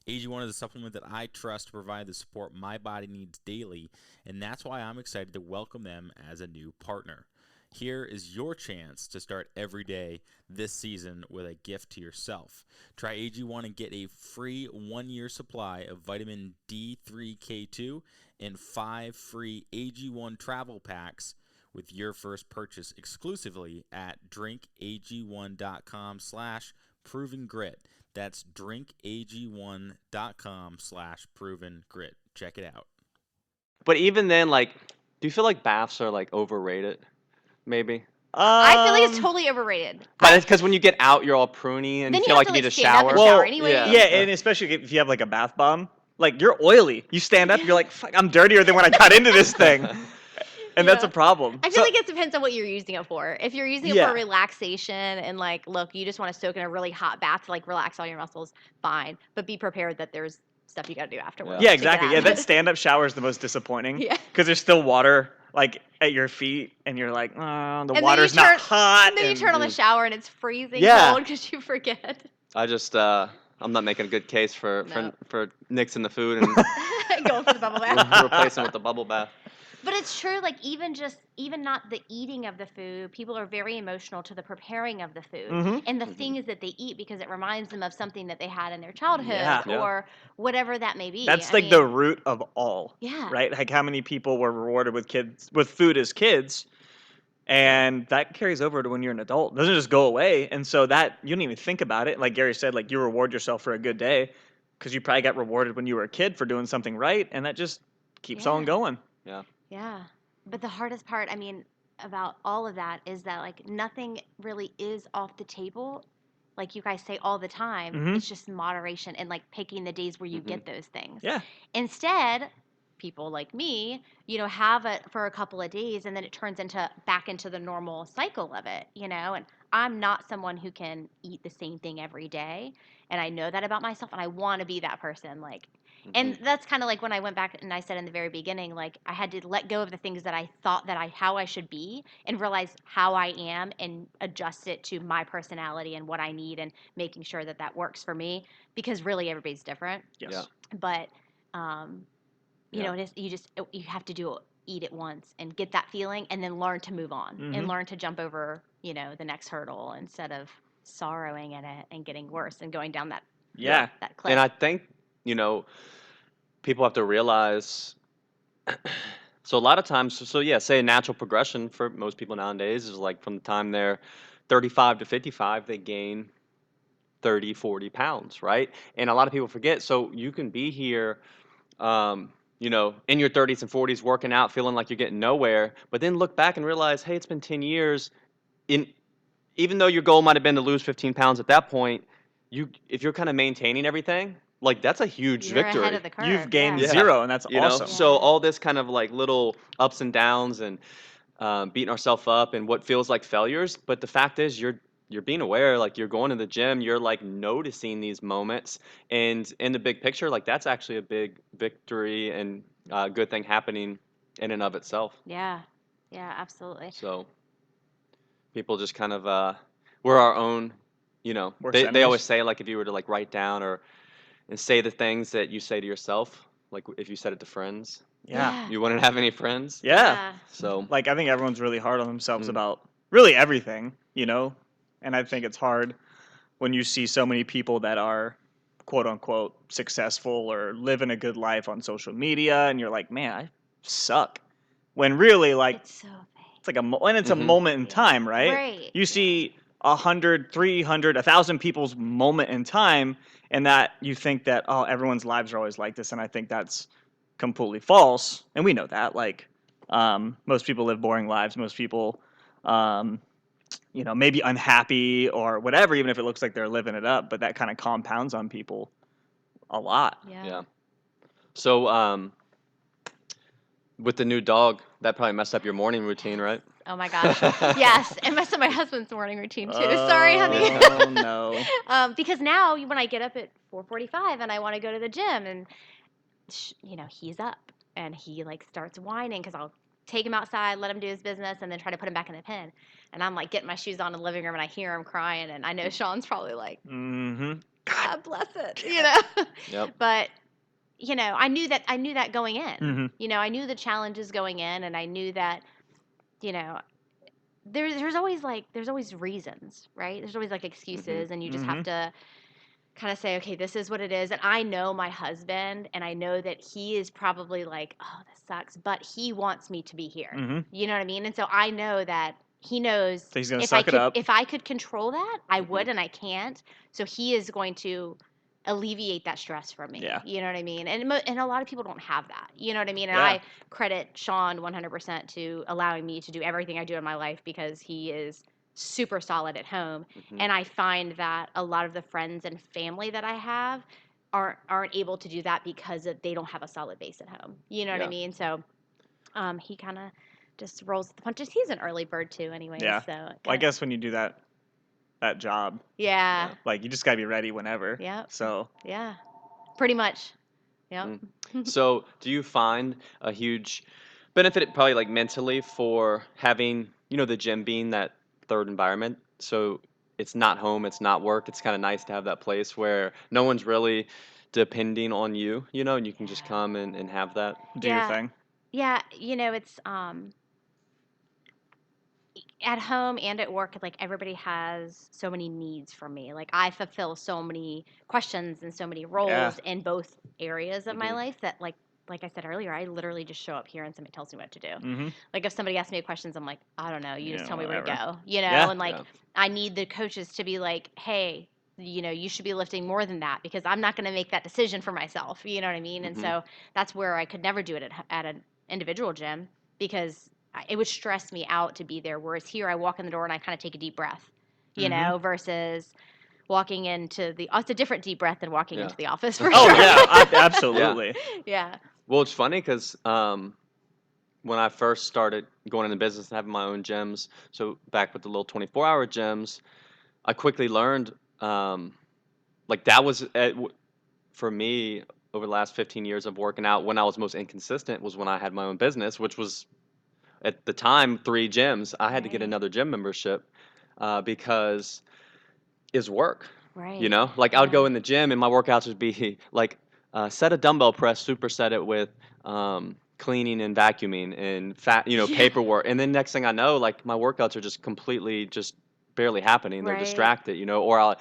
AG1 is a supplement that I trust to provide the support my body needs daily, and that's why I'm excited to welcome them as a new partner. Here is your chance to start every day this season with a gift to yourself. Try AG1 and get a free 1-year supply of vitamin D3K2 and 5 free AG1 travel packs with your first purchase exclusively at drinkag1.com/provengrit. That's drinkag1.com/provengrit. Check it out. But even then, like, do you feel like baths are like overrated? Maybe. I feel like it's totally overrated. But it's because when you get out, you're all pruny and Then you feel have like to, you need a stand up shower. and shower Well, anyway. Yeah, and especially if you have like a bath bomb, like you're oily. You stand up, you're like, fuck, I'm dirtier than when I got into this thing. And that's a Yeah. problem. I feel like it depends on what you're using it for. If you're using it Yeah. for relaxation and like, look, you just want to soak in a really hot bath to like relax all your muscles, fine. But be prepared that there's stuff you got to do afterwards. Yeah, to get exactly. out Yeah, of that it. stand-up shower is the most disappointing. Yeah. Because there's still water like at your feet, and you're like, oh, the And then you water's turn- not hot. And then you turn on the shower and it's freezing Yeah. cold because you forget. I just I'm not making a good case for No. for nixing the food and Going for the bubble bath. replacing with the bubble bath. But it's true, like even not the eating of the food, people are very emotional to the preparing of the food Mhm. and the things that they eat because it reminds them of something that they had in their childhood Yeah. Yeah. or whatever that may be. That's I like mean, the root of all. Yeah. Right? Like how many people were rewarded with food as kids, and that carries over to when you're an adult. It doesn't just go away. And so that you don't even think about it. Like Gary said, like you reward yourself for a good day because you probably got rewarded when you were a kid for doing something right, and that just keeps on Yeah. going. Yeah. Yeah. But the hardest part, I mean, about all of that is that like nothing really is off the table. Like you guys say all the time, Mhm. it's just moderation and like picking the days where you Mhm. get those things. Yeah. Instead, people like me, have it for a couple of days and then it turns back into the normal cycle of it, and I'm not someone who can eat the same thing every day. And I know that about myself and I want to be that person. And that's kind of like when I went back and I said in the very beginning, like I had to let go of the things that I thought how I should be and realize how I am and adjust it to my personality and what I need and making sure that that works for me because really everybody's different. Yes. Yeah. But, it is, you have to eat it once and get that feeling and then learn to move on and learn to jump over, the next hurdle instead of sorrowing in it and getting worse and going down that cliff. And I think, people have to realize, so a lot of times, say a natural progression for most people nowadays is like from the time they're 35 to 55, they gain 30, 40 pounds, right? And a lot of people forget, so you can be here, in your 30s and 40s working out, feeling like you're getting nowhere, but then look back and realize, hey, it's been 10 years. Even though your goal might have been to lose 15 pounds at that point, if you're kind of maintaining everything, like that's a huge You're victory. ahead of the curve. You've gained yeah. Yeah. 0, and that's awesome. So Yeah. all this kind of like little ups and downs and beating ourselves up and what feels like failures, but the fact is you're being aware, like you're going to the gym, you're like noticing these moments, and in the big picture, like that's actually a big victory and good thing happening in and of itself. Yeah. Yeah, absolutely. So people just kind of we're our own, Worst they enemies. always say like if you were to like write down and say the things that you say to yourself, like if you said it to friends, Yeah. you wouldn't have any friends. Yeah. So Like, I think everyone's really hard on themselves Mm. about really everything, And I think it's hard when you see so many people that are quote unquote successful or living a good life on social media, and you're like, man, I suck. When really, like, It's so fake. it's like and it's a Mhm. moment in time, right? Right. You see 100, 300, 1,000 people's moment in time, and that you think that, oh, everyone's lives are always like this, and I think that's completely false. And we know that, like, most people live boring lives. Most people, maybe unhappy or whatever, even if it looks like they're living it up. But that kind of compounds on people a lot. yeah. So with the new dog, that probably messed up your morning routine, right? Oh my gosh. Yes, it messed up my husband's morning routine too. Sorry, honey. Oh no. Because now when I get up at 4:45 and I want to go to the gym and he's up and he like starts whining because I'll take him outside, let him do his business, and then try to put him back in the pen. And I'm like getting my shoes on in the living room and I hear him crying and I know Sean's probably like, Mm-hmm. God bless it, Yep. But I knew that going in. Mm-hmm. I knew the challenges going in, and I knew that, there's always reasons, right? There's always like excuses, and you just have to kind of say, okay, this is what it is. And I know my husband, and I know that he is probably like, oh, this sucks, but he wants me to be here. Mm-hmm. You know what I mean? And so I know that he knows So he's gonna suck it up. if I could control that, I would, and I can't. So he is going to alleviate that stress from me. Yeah. You know what I mean? And a lot of people don't have that. You know what I mean? And Yeah. I credit Sean 100% to allowing me to do everything I do in my life because he is super solid at home. And I find that a lot of the friends and family that I have aren't able to do that because they don't have a solid base at home. You know what I Yeah. mean? So he kind of just rolls with the punches. He's an early bird too anyway. Yeah. So Well, I guess when you do that job, yeah. like, you just gotta be ready whenever. Yep. So Yeah. Pretty much. Yep. So do you find a huge benefit, probably like mentally, for having, the gym being that third environment? So it's not home, it's not work. It's kind of nice to have that place where no one's really depending on you, and you can just come and have that. do your Yeah. thing. Yeah, it's at home and at work, like everybody has so many needs from me. Like I fulfill so many questions and so many roles Yeah. in both areas of my Mhm. life that like I said earlier, I literally just show up here and somebody tells me what to do. Mm-hmm. Like if somebody asks me questions, I'm like, I don't know, you just Yeah, tell me where to whatever. go, Yeah. and like Yeah. I need the coaches to be like, hey, you should be lifting more than that because I'm not going to make that decision for myself. You know what I mean? And so that's where I could never do it at an individual gym because it would stress me out to be there. Whereas here, I walk in the door and I kind of take a deep breath, versus walking into it's a different deep breath than walking Yeah. into the office for Oh sure. yeah, absolutely. Yeah. Well, it's funny because when I first started going into business and having my own gyms, so back with the little 24-hour gyms, I quickly learned like that was for me over the last 15 years of working out when I was most inconsistent was when I had my own business, which was at the time 3 gyms. I had to get Right. another gym membership because is work. Right. Like I would go Yeah. in the gym and my workouts would be like set a dumbbell press, superset it with cleaning and vacuuming and Yeah. paperwork. And then next thing I know, like my workouts are just completely just barely happening. They're Right. distracted, or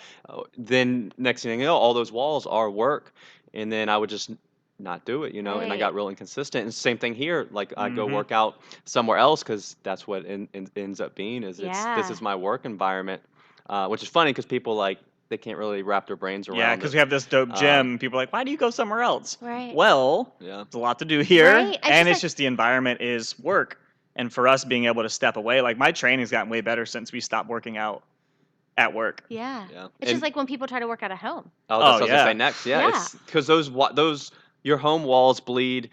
then next thing you know, all those walls are work. And then I would just not do it, and I Right. got real inconsistent. And same thing here. Like I'd go Mm-hmm. work out somewhere else because that's what ends up being is this Yeah. is my work environment, which is funny because people like they can't really wrap their brains Yeah, around because it. we have this dope Um, gym. People are like, why do you go somewhere else? Right. Well, yeah, there's a lot to do here, Right. It's and just it's like, just the environment is work. And for us being able to step away, like my training's gotten way better since we stopped working out at work. yeah. yeah, It's just and like when people try to work out at home. that's Oh what I was gonna say yeah. next. Yeah, Yeah. it's because those your home walls bleed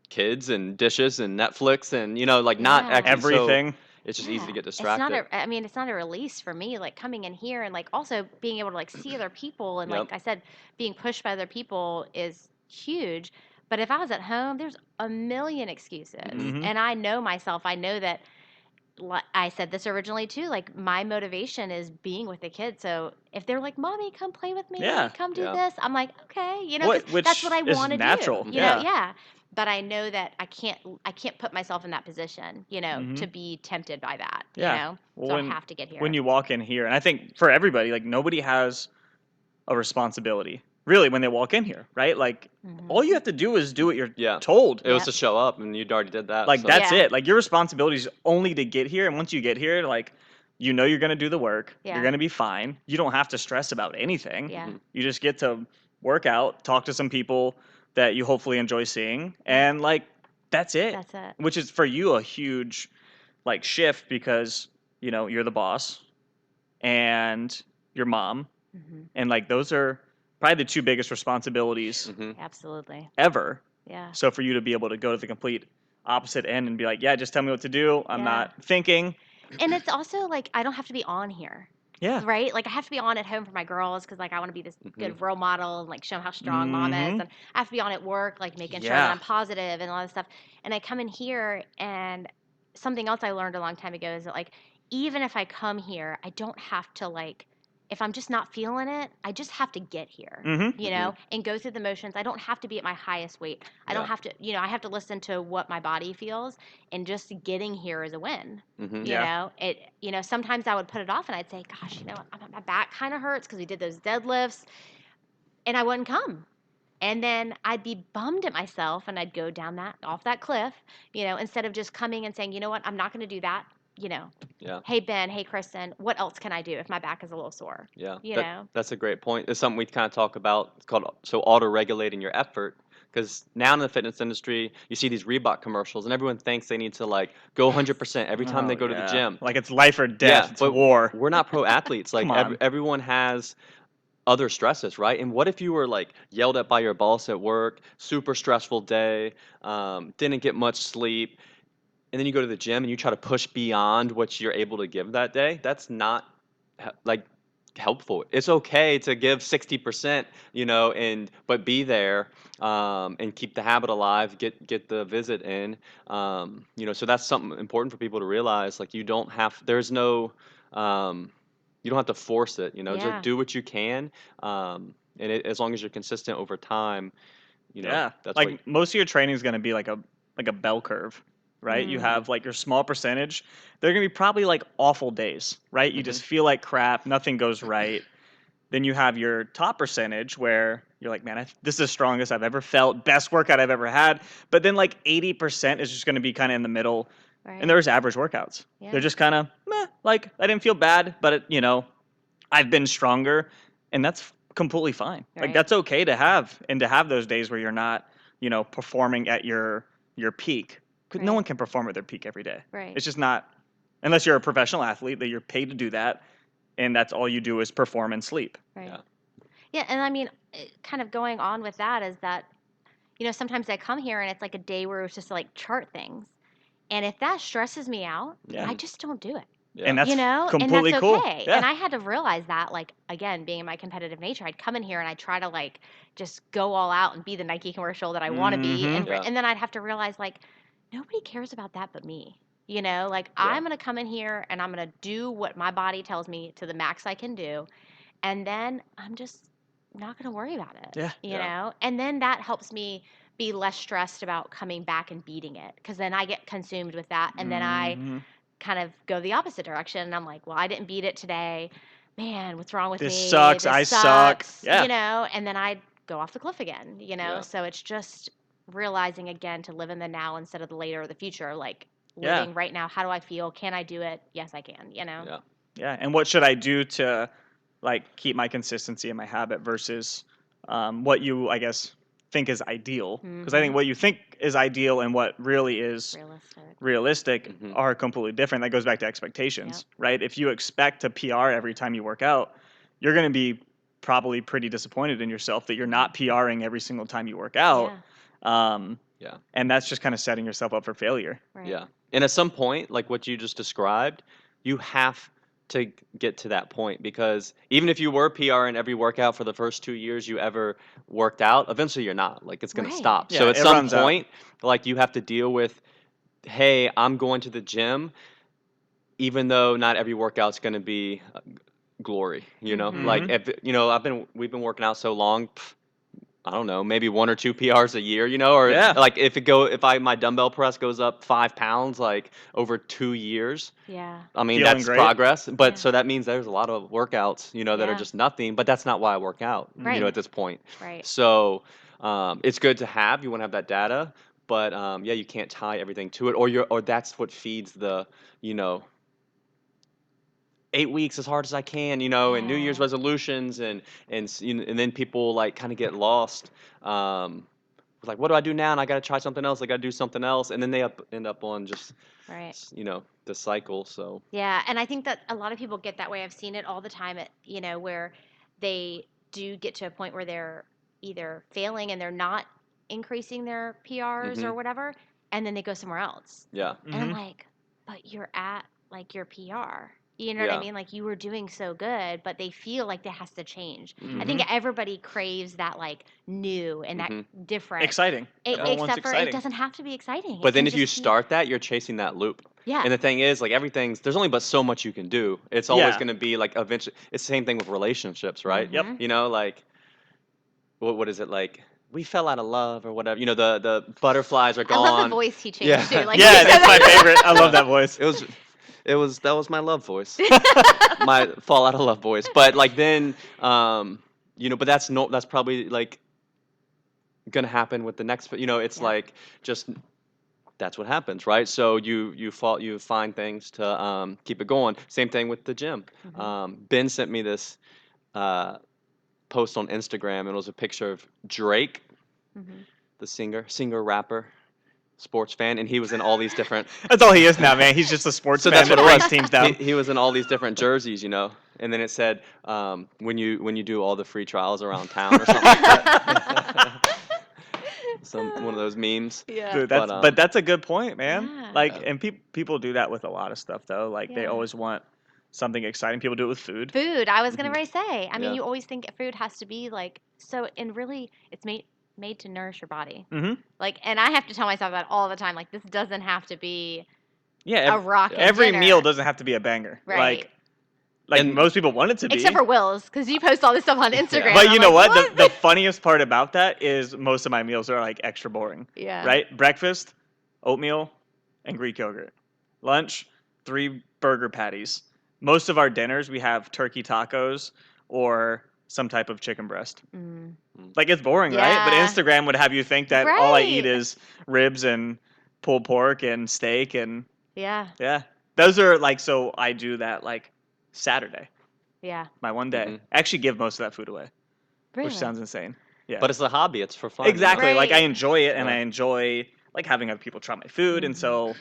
kids and dishes and Netflix and like not Yeah. actually. So Everything. it's just easy Yeah. to get It's not distracted. a, I mean, it's not a release for me, like coming in here and like also being able to like see other people. And like Yep. I said, being pushed by other people is huge. But if I was at home, there's a million excuses. Hmm. Mm-hmm. And I know myself. I know that I said this originally too. Like my motivation is being with the kids. So if they're like, "Mommy, come play with me, Yeah. come do Yeah. this," I'm like, "Okay," because What? that's what Which I is want to do. natural. Hmm. Yeah. Yeah. But I know that I can't put myself in that position, Mm-hmm. to be tempted by that, Yeah. Well, So I have to get when here. you walk in here, and I think for everybody, like nobody has a responsibility really when they walk in here, right? Like all Hmm. you have to do is do what you're Yeah. told. It was to Yep. show up, and you'd already did that. Like So that's Yeah. it. Like your responsibility is only to get here, and once you get here, like you're gonna do the work. You're Yeah. gonna be fine. You don't have to stress about anything. Yeah. mhm. You just get to work out, talk to some people that you hopefully enjoy seeing, Yeah. and like that's it. That's it. Which is for you a huge like shift because you're the boss and your mom, Hmm. and like those are probably the two biggest responsibilities Mhm. Absolutely. ever. Yeah. So for you to be able to go to the complete opposite end and be like, yeah, just tell me what to do. I'm Yeah. not thinking. And it's also like I don't have to be on here. Yeah. Right? Like I have to be on at home for my girls because like I want to be this Mhm. good role model and like show 'em how strong mom is, Mm-hmm. and I have to be on at work, like making sure that Yeah. I'm positive and all this stuff. And I come in here, and something else I learned a long time ago is that like even if I come here, I don't have to like if I'm just not feeling it, I just have to get here. Mm-hmm. Mhm. And go through the motions. I don't have to be at my highest weight. I don't Yeah. have to, I have to listen to what my body feels, and just getting here is a win. Mhm. Yeah. Sometimes I would put it off and I'd say, gosh, my back kind of hurts because we did those deadlifts, and I wouldn't come. And then I'd be bummed at myself and I'd go down off that cliff, instead of just coming and saying, you know what, I'm not going to do that. Yeah. Hey, Ben, hey, Kristen, what else can I do if my back is a little sore? Yeah. You know? That's a great point. It's something we kind of talk about. It's called auto-regulating your effort. Because now in the fitness industry, you see these Reebok commercials, and everyone thinks they need to like go Yes. 100% every time they Oh go to the yeah. gym. Like it's life or Yeah, death. It's but war. we're not pro athletes. Like Come on. everyone has other stresses, right? And what if you were like yelled at by your boss at work, super stressful day, didn't get much sleep, and then you go to the gym and you try to push beyond what you're able to give that day? That's not like helpful. It's okay to give 60%, and but be there, and keep the habit alive, get the visit in, so that's something important for people to realize. Like there's no, you don't have to force it, just Yeah. do what you can, and as long as you're consistent over time, Yeah. that's what. Like most of your training is going to be like a bell curve, right? You Mm. Mhm. have like your small percentage. They're going to be probably like awful days, right? You Mhm. just feel like crap, nothing goes right. Then you have your top percentage where you're like, man, this is the strongest I've ever felt, best workout I've ever had. But then like 80% is just going to be kind of in the middle. And Right. there's average workouts. They're Yeah. just kind of meh, like I didn't feel bad, but I've been stronger, and that's completely fine. Like Right. that's okay to have, and to have those days where you're not, performing at your peak. 'Cause no Right. one can perform at their peak every day. Right. It's just not, unless you're a professional athlete that you're paid to do that, and that's all you do is perform and sleep. Right. Yeah. Yeah, and I mean, kind of going on with that is that, sometimes I come here and it's like a day where it's just to, like, chart things. And if that stresses me out, Yeah. I just don't do it. And Yeah. that's And completely that's cool. okay. Yeah. And I had to realize that, like, again, being in my competitive nature, I'd come in here and I'd try to, like, just go all out and be the Nike commercial that I want to be. Mhm. Yeah. And then I'd have to realize, like, nobody cares about that but me. Like, Yeah. I'm going to come in here and I'm going to do what my body tells me to the max I can do. And then I'm just not going to worry about it. Yeah. And then that helps me be less stressed about coming back and beating it, because then I get consumed with that. And then I Mhm. kind of go the opposite direction. And I'm like, well, I didn't beat it today. Man, what's wrong with This me? sucks. This I suck. sucks. Yeah. And then I go off the cliff again. Yeah. So it's just realizing again to live in the now instead of the later or the future. Like, Yeah. living right now. How do I feel? Can I do it? Yes, I can. Yeah. Yeah. And what should I do to like keep my consistency in my habit versus what you, I guess, think is ideal? Because I think what you think is ideal and what really is realistic Mhm. are completely different. That goes back to expectations, right? If you expect to PR every time you work out, you're going to be probably pretty disappointed in yourself that you're not PRing every single time you work out. Yeah. And that's just kind of setting yourself up for failure. Right. Yeah. And at some point, like what you just described, you have to get to that point, because even if you were PR in every workout for the first 2 years you ever worked out, eventually you're not. Like, it's going to Right. stop. Yeah, So at it some runs out. point, like, you have to deal with, hey, I'm going to the gym, even though not every workout's going to be glory. Like, Mhm. if we've been working out so long. I don't know, maybe 1 or 2 PRs a year, or Yeah. like if my dumbbell press goes up 5 pounds like over 2 years. Yeah. I mean, Feeling that's great. progress, but Yeah. so that means there's a lot of workouts, that are Yeah. just nothing. But that's not why I work out, Right. at this point. Right. So it's good to have. You want to have that data, but yeah, you can't tie everything to it, or that's what feeds the, 8 weeks as hard as I can, and New Year's Yeah. resolutions, and then people like kind of get lost. Like, what do I do now? And I got to try something else. I got to do something else, and then they end up on just Right. the cycle. So Yeah, and I think that a lot of people get that way. I've seen it all the time where they do get to a point where they're either failing and they're not increasing their PRs or Mhm. whatever, and then they go somewhere else. yeah, And I'm Mhm. like, but you're at like your PR. You know what I yeah, mean? Like, you were doing so good, but they feel like that has to change. I Mhm. think everybody craves that, like, new and that Mhm. different. Exciting. Everyone wants Except for it exciting. doesn't have to be exciting. But It then can if you just be, start that, you're chasing that loop. yeah, And the thing is, like, there's only but so much you can do. It's always Yeah. going to be like eventually. It's the same thing with relationships, right? Yep. Like, what is it like? We fell out of love or whatever. The butterflies are I love the gone. voice he changed Yeah. too. Like, Yeah, that's my favorite. I love that voice. That was my love voice. My fall out of love voice. But like then, but that's probably like gonna happen with the next. It's Yeah. like just that's what happens, right? So you find things to keep it going. Same thing with the gym. Ben sent me this post on Instagram, and it was a picture of Drake, the singer, rapper, sports fan, and he was in all these different. That's all he is now, man. He's just a sports So fan that's that what it was. brings teams down. He was in all these different jerseys, and then it said when you do all the free trials around town or something like that. One of those memes. Yeah. Dude, But, but that's a good point, man. Yeah. Like, Yeah. and people do that with a lot of stuff, though. Like, they Yeah. always want something exciting. People do it with food. Food. I was gonna say. I mean, Yeah. you always think food has to be like so, and really, it's made to nourish your body. Mm-hmm. Like, and I have to tell myself that all the time. Like, this doesn't have to be Yeah, a rocket every dinner. meal doesn't have to be a banger. Right. Like And- most people want it to be. Except for Will's, because you post all this stuff on Instagram. But I'm you know like, what? The funniest part about that is most of my meals are like extra boring. Yeah. Right? Breakfast, oatmeal, and Greek yogurt. Lunch, 3 burger patties. Most of our dinners, we have turkey tacos or some type of chicken breast. Mm. Like, it's boring, right? But Yeah. Instagram would have you think that all I Right. eat is ribs and pulled pork and steak and Yeah. yeah. Those are like, so I do that like Saturday, Yeah. my one day. Mhm. I actually give most of that food away, Really? which sounds insane. Yeah. But it's a hobby. It's for fun. Exactly. Like, I Right. enjoy it, and Yeah. I enjoy like having other people try my food, and Mhm. so,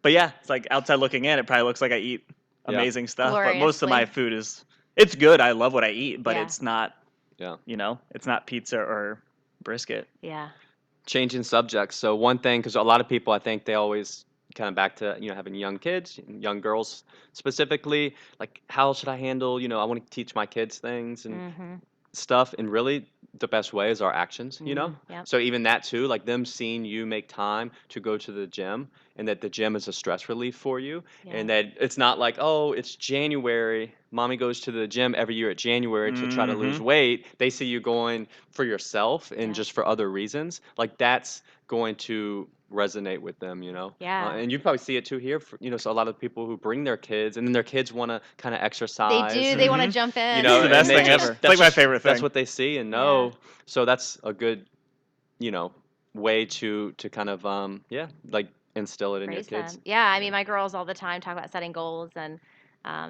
but yeah, it's like outside looking in, it probably looks like I eat Yeah. amazing stuff, but most of my Gloriously. food it's good. I love what I eat, but Yeah. it's not, Yeah. it's not pizza or Brisket. Yeah. Changing subjects. So one thing, because a lot of people, I think they always kind of back to, having young kids, young girls specifically, like how should I handle, I want to teach my kids things and Mhm. stuff, and really the best way is our actions. Yep. So even that too, like them seeing you make time to go to the gym, and that the gym is a stress relief for you, Yeah. and that it's not like, oh, it's January, mommy goes to the gym every year at January to try to lose Mm-hmm. weight. They see you going for yourself and Yeah. just for other reasons, like that's going to resonate with them. Yeah. And you probably see it too here, so a lot of people who bring their kids, and then their kids want to kind of They exercise, do. They and want to Mm-hmm. jump It's in. the and best they thing just ever. It's like my favorite that's thing. what they see and Yeah. know. So that's a good, you know, way to kind of like instill it in your Praise kids. them. Yeah, I Yeah. mean, my girls all the time talk about setting goals, and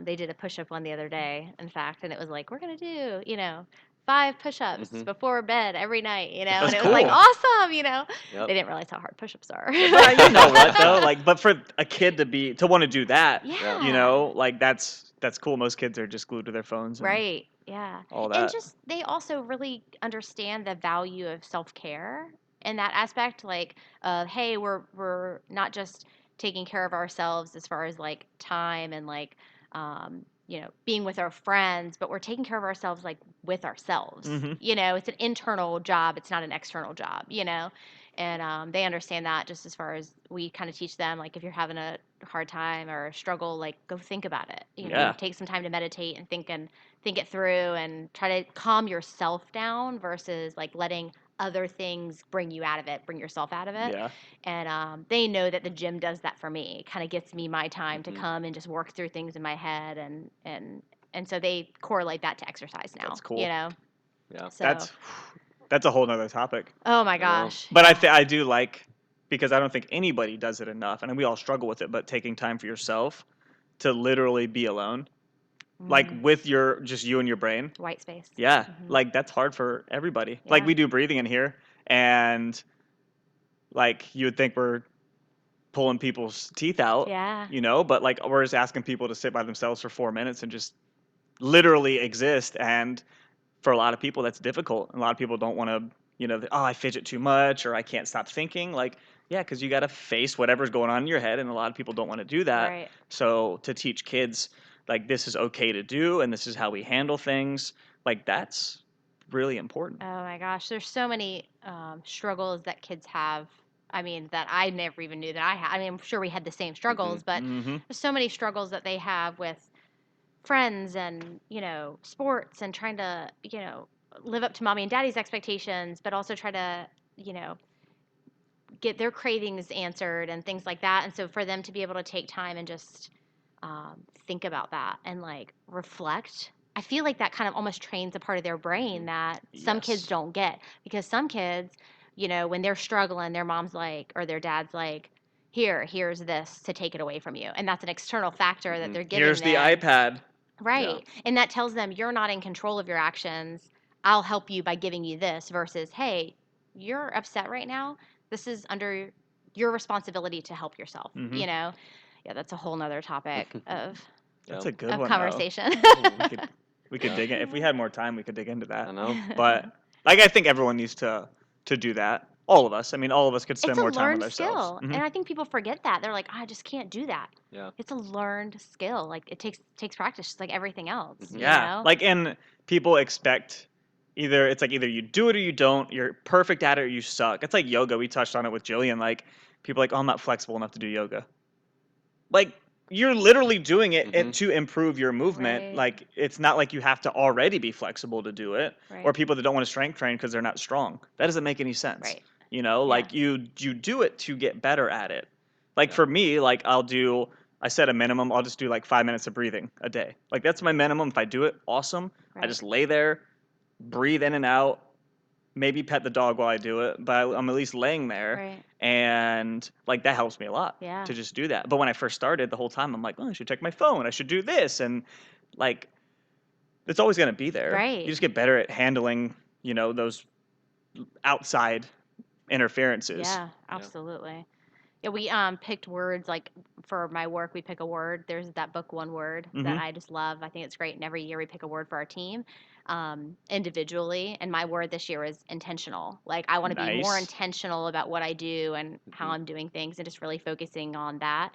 they did a push-up one the other day, in fact, and it was like, we're gonna do, 5 push-ups Hmm. before bed every night, and That's it was like cool. awesome. Yep. They didn't realize how hard push-ups are. But you know what though, like, but for a kid to want to do that, Yeah. Yeah. like that's cool. Most kids are just glued to their phones and Right. Yeah. all And that. just they also really understand the value of self-care in that aspect, like hey, we're not just taking care of ourselves as far as like time and like being with our friends, but we're taking care of ourselves like with ourselves. Mm-hmm. It's an internal job, it's not an external job. And they understand that just as far as we kind of teach them, like if you're having a hard time or a struggle, like go think about it. Yeah. Take some time to meditate and think it through and try to calm yourself down versus like letting other things bring yourself out of it. Yeah. And they know that the gym does that for me. It kind of gets me my time to Hmm. come and just work through things in my head, and so they correlate that to exercise now. That's cool. Yeah. So That's a whole nother topic. oh my I know. gosh. But Yeah. I do like, because I don't think anybody does it enough, and we all struggle with it. But taking time for yourself to literally be alone, like Mm, with just you and your brain. white space. Yeah, Hmm. like that's hard for everybody. Like Yeah. we do breathing in here, and like you would think we're pulling people's teeth out, Yeah. but like we're just asking people to sit by themselves for 4 minutes and just literally exist. And for a lot of people, that's difficult. A lot of people don't want to, oh, I fidget too much or I can't stop thinking. Like, yeah, because you got to face whatever's going on in your head, and a lot of people don't want to do that. Right. So to teach kids, like, this is okay to do, and this is how we handle things, like, that's really important. Oh my gosh, there's so many struggles that kids have. I mean, that I never even knew that I had. I mean, I'm sure we had the same Hmm. struggles, but Mm-hmm. there's so many struggles that they have with friends and, sports and trying to, live up to mommy and daddy's expectations, but also try to, you know, get their cravings answered and things like that. And so for them to be able to take time and just think about that and like reflect, I feel like that kind of almost trains a part of their brain that some kids Yes. don't get, because some kids, when they're struggling, their mom's like, or their dad's like, here's this to take it away from you. And that's an external factor that Hmm. they're giving Here's the them. iPad. Yeah. Right. And that tells them you're not in control of your actions. I'll help you by giving you this versus, hey, you're upset right now. This is under your responsibility to help yourself, Mm-hmm. you know? Yeah, that's a whole nother topic That's Yeah. a good of one, though. conversation. We could Yeah. dig in. If we had more time, we could dig into I that. know. But like, I think everyone needs to do that. All of us. I mean, all of us could spend It's a more time with learned ourselves. skill. Hmm. And I think people forget that. They're like, I just can't do that. Yeah. It's a learned skill. Like it takes practice just like everything else, Hmm. Yeah. Like, and people expect either you do it or you don't. You're perfect at it or you suck. It's like yoga. We touched on it with Jillian. Like, people are like, oh, I'm not flexible enough to do yoga. Like, you're literally doing it Hmm. to improve your movement. Right. Like, it's not like you have to already be flexible to do it. Or Right. people that don't want to strength train because they're not strong. That doesn't make any sense. Right. Like, you do it to get better at it. Like, Yeah. for me, like, I set a minimum. I'll just do like 5 minutes of breathing a day. Like, that's my minimum. If I do it, awesome. I Right. just lay there, breathe in and out, maybe pet the dog while I do it, but I'm at least laying there. Right. And like, that helps me a lot Yeah. to just do that. But when I first started, the whole time I'm like, oh, I should check my phone. I should do this. And like, it's always going to be there. Right. You just get better at handling, those outside interferences. Yeah, absolutely. Yeah, we picked words like for my work. We pick a word. There's that book, One Word, that Mhm. I just love. I think it's great. And every year we pick a word for our team individually. And my word this year is intentional. Like I want to be more Nice. intentional about what I do and how Mhm. I'm doing things, and just really focusing on that.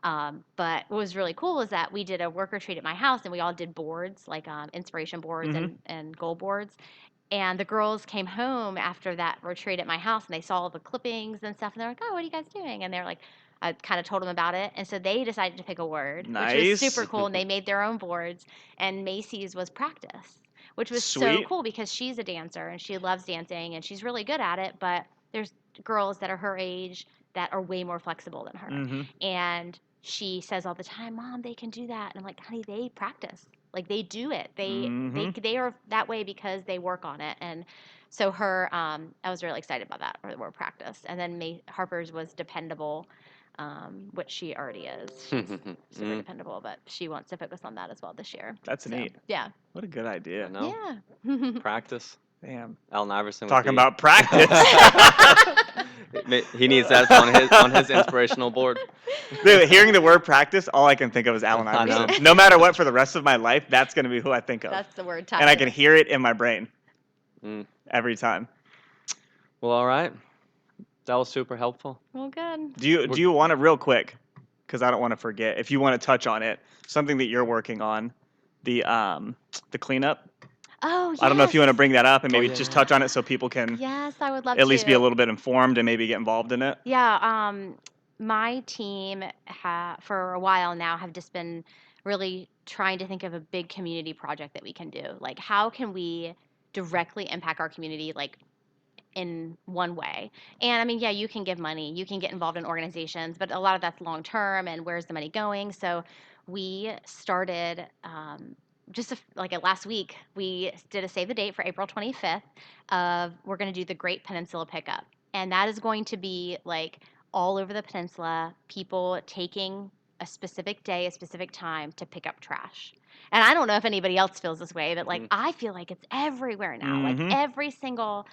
But what was really cool is that we did a work retreat at my house, and we all did boards, like inspiration boards Mhm. and goal boards. And the girls came home after that retreat at my house, and they saw all the clippings and stuff, and they're like, "Oh, what are you guys doing?" And they're like, I kind of told them about it, and so they decided to pick a word, which was super Nice. cool. And they made their own boards, and Macy's was practice, which was so Sweet. cool because she's a dancer and she loves dancing and she's really good at it. But there's girls that are her age that are way more flexible than her, Mhm. and she says all the time, "Mom, they can do that." And I'm like, "Honey, they practice. Like they do it. Mhm. They are that way because they work on it." And so her, I was really excited about that, or the word practice. And then Harper's was dependable, which she already is. She's super Mm, dependable, but she wants to focus on that as well this year. That's So neat. yeah, What a good I idea. know. yeah. Practice. Damn. Allen Iverson would Talking be. about practice. He needs that on his inspirational board. Dude, hearing the word practice, all I can think of is Allen I know. Iverson. No matter what, for the rest of my life, that's going to be who I think of. That's the word And I tied. can hear it in my brain Mm. every time. Well, all right. That was super helpful. Well, good. Do you want to real quick, because I don't want to forget, if you want to touch on it, something that you're working on, the cleanup. Oh, I don't know if you want to yes. bring that up and maybe yeah, just yeah. touch on it so people can Yes, I would love at least be a to. little bit informed and maybe get involved in it. Yeah, my team for a while now have just been really trying to think of a big community project that we can do. Like, how can we directly impact our community, like in one way? And I mean, yeah, you can give money, you can get involved in organizations, but a lot of that's long term, and where's the money going? So we started. Like last week, we did a save the date for April 25th. We're going to do the Great Peninsula Pickup, and that is going to be like all over the peninsula, people taking a specific day, a specific time to pick up trash. And I don't know if anybody else feels this way, but like Mhm. I feel like it's everywhere now. Like Mm-hmm. every single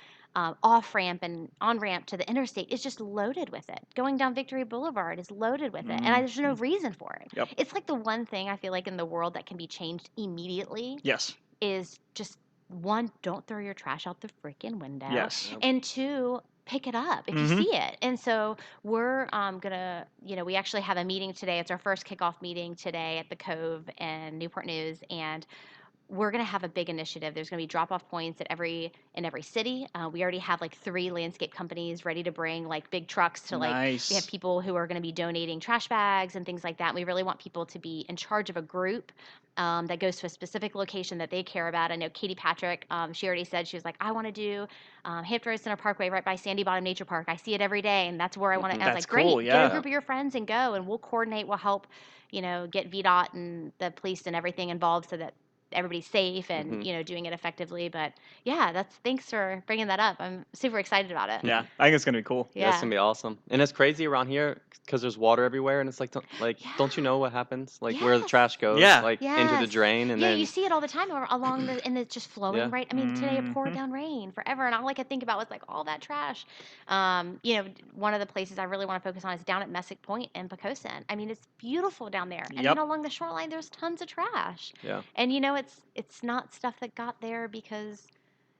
off ramp and on ramp to the interstate is just loaded with it. Going down Victory Boulevard is loaded with it, and there's no reason for it. Yep. It's like the one thing I feel like in the world that can be changed immediately Yes. is just one, don't throw your trash out the freaking window, Yes. Yep. and two, pick it up if you Mm-hmm. see it. And so we're gonna, we actually have a meeting today. It's our first kickoff meeting today at the Cove in Newport News, and we're going to have a big initiative. There's going to be drop-off points in every city. We already have like 3 landscape companies ready to bring like big trucks to like. We have Nice. people who are going to be donating trash bags and things like that. And we really want people to be in charge of a group that goes to a specific location that they care about. I know Katie Patrick. She already said, she was like, I want to do Hampton Roads Center Parkway right by Sandy Bottom Nature Park. I see it every day, and that's where I want to. Mhm. And I was That's like, great, cool. get a Yeah. group of your friends and go, and we'll coordinate. We'll help, get VDOT and the police and everything involved so that everybody's safe and Mhm. doing it effectively. But yeah, thanks for bringing that up. I'm super excited about it. Yeah. I think it's gonna be cool. Yeah, it's Yeah. gonna be awesome. And it's crazy around here because there's water everywhere, and it's like, don't you Yeah. know what happens? Like where the Yes. trash goes, Yeah. like into the Yes. drain, and Yeah, you then see it all the time along and it's just flowing yeah, right. I mean, today it poured Mm-hmm. down rain forever, and all I could think about was like all that trash. One of the places I really want to focus on is down at Messick Point in Pocosin. I mean, it's beautiful down there, and then Yep. along the shoreline, there's tons of trash. yeah. And it's not stuff that got there because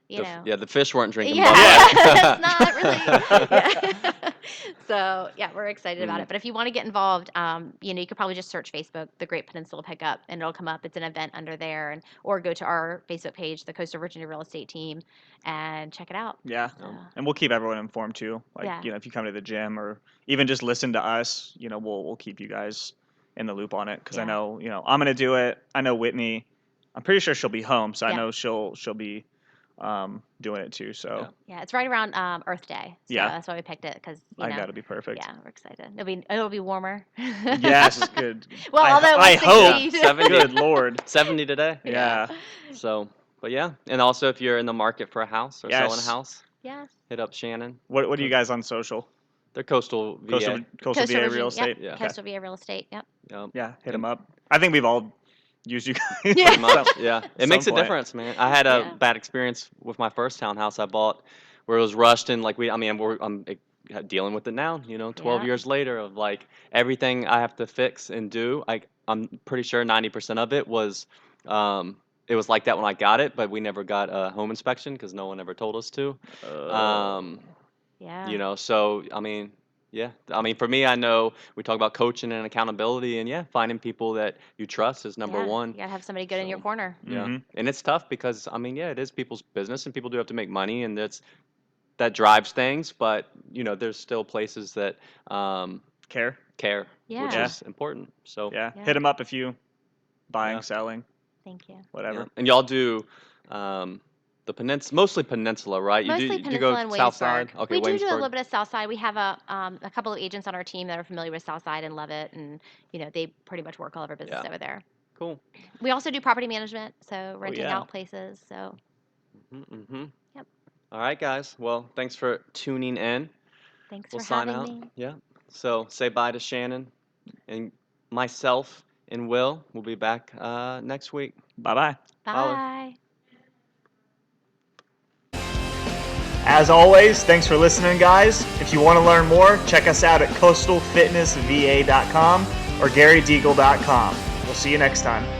The fish weren't drinking Yeah, Bud it's not Light. really. Yeah. So yeah, we're excited about Mhm. it. But if you want to get involved, you could probably just search Facebook, the Great Peninsula Pickup, and it'll come up. It's an event under there, or go to our Facebook page, the Coastal Virginia Real Estate Team, and check it out. Yeah. So And we'll keep everyone informed too. Like, yeah, if you come to the gym or even just listen to us, we'll keep you guys in the loop on it because I Yeah. know, I'm gonna do it. I know Whitney. I'm pretty sure she'll be home, so I Yeah. know she'll be doing it too. So yeah, it's right around Earth Day. So Yeah. that's why we picked it because I think that'll be perfect. yeah, we're excited. It'll be warmer. Yes, good. Well, although it I was hope. 60. 70. Good Lord. 70 today. Yeah. So, but yeah, and also if you're in the market for a house or selling a Yes. house, Yes. hit up Shannon. What are you guys on social? They're Coastal VA. Coastal Coastal VA Real Virginia, Estate. Yep. Yeah. Coastal VA Real Estate. Yep. Yep. Yeah, hit And them up. I think we've all used you guys. Yeah. Pretty much, yeah. It some makes a point. difference, man. I had a Yeah. bad experience with my first townhouse I bought, where it was rushed and like I'm dealing with it now, 12 Yeah. years later of like everything I have to fix and do. I'm pretty sure 90% of it was like that when I got it, but we never got a home inspection because no one ever told us to. Oh. Um, Yeah. so I mean, yeah. I mean, for me, I know we talk about coaching and accountability, and yeah, finding people that you trust is number Yeah. one. You gotta have somebody good in your So corner. yeah, Mhm. and it's tough because I mean, yeah, it is people's business, and people do have to make money, and that drives things. But there's still places that Care. care, which Yeah. Yeah. is important. So Yeah. Yeah. Hit them up if you buying, yeah, selling, Thank you. yeah, whatever. and y'all do the mostly peninsula, right? You Mostly do you go Peninsula and south side? Williamsburg. Okay, We do a Williamsburg. little bit of Southside. We have a couple of agents on our team that are familiar with Southside and love it, and they pretty much work all of our business Yeah, over there. cool. We also do property management, so Oh renting yeah. out places. So, Mm-hmm. yep. All right, guys. Well, thanks for tuning in. Thanks We'll for sign having out. me. Yeah. So say bye to Shannon and myself and Will. We'll be back next week. Bye bye. Holler. Bye. As always, thanks for listening, guys. If you want to learn more, check us out at coastalfitnessva.com or garydeagle.com. We'll see you next time.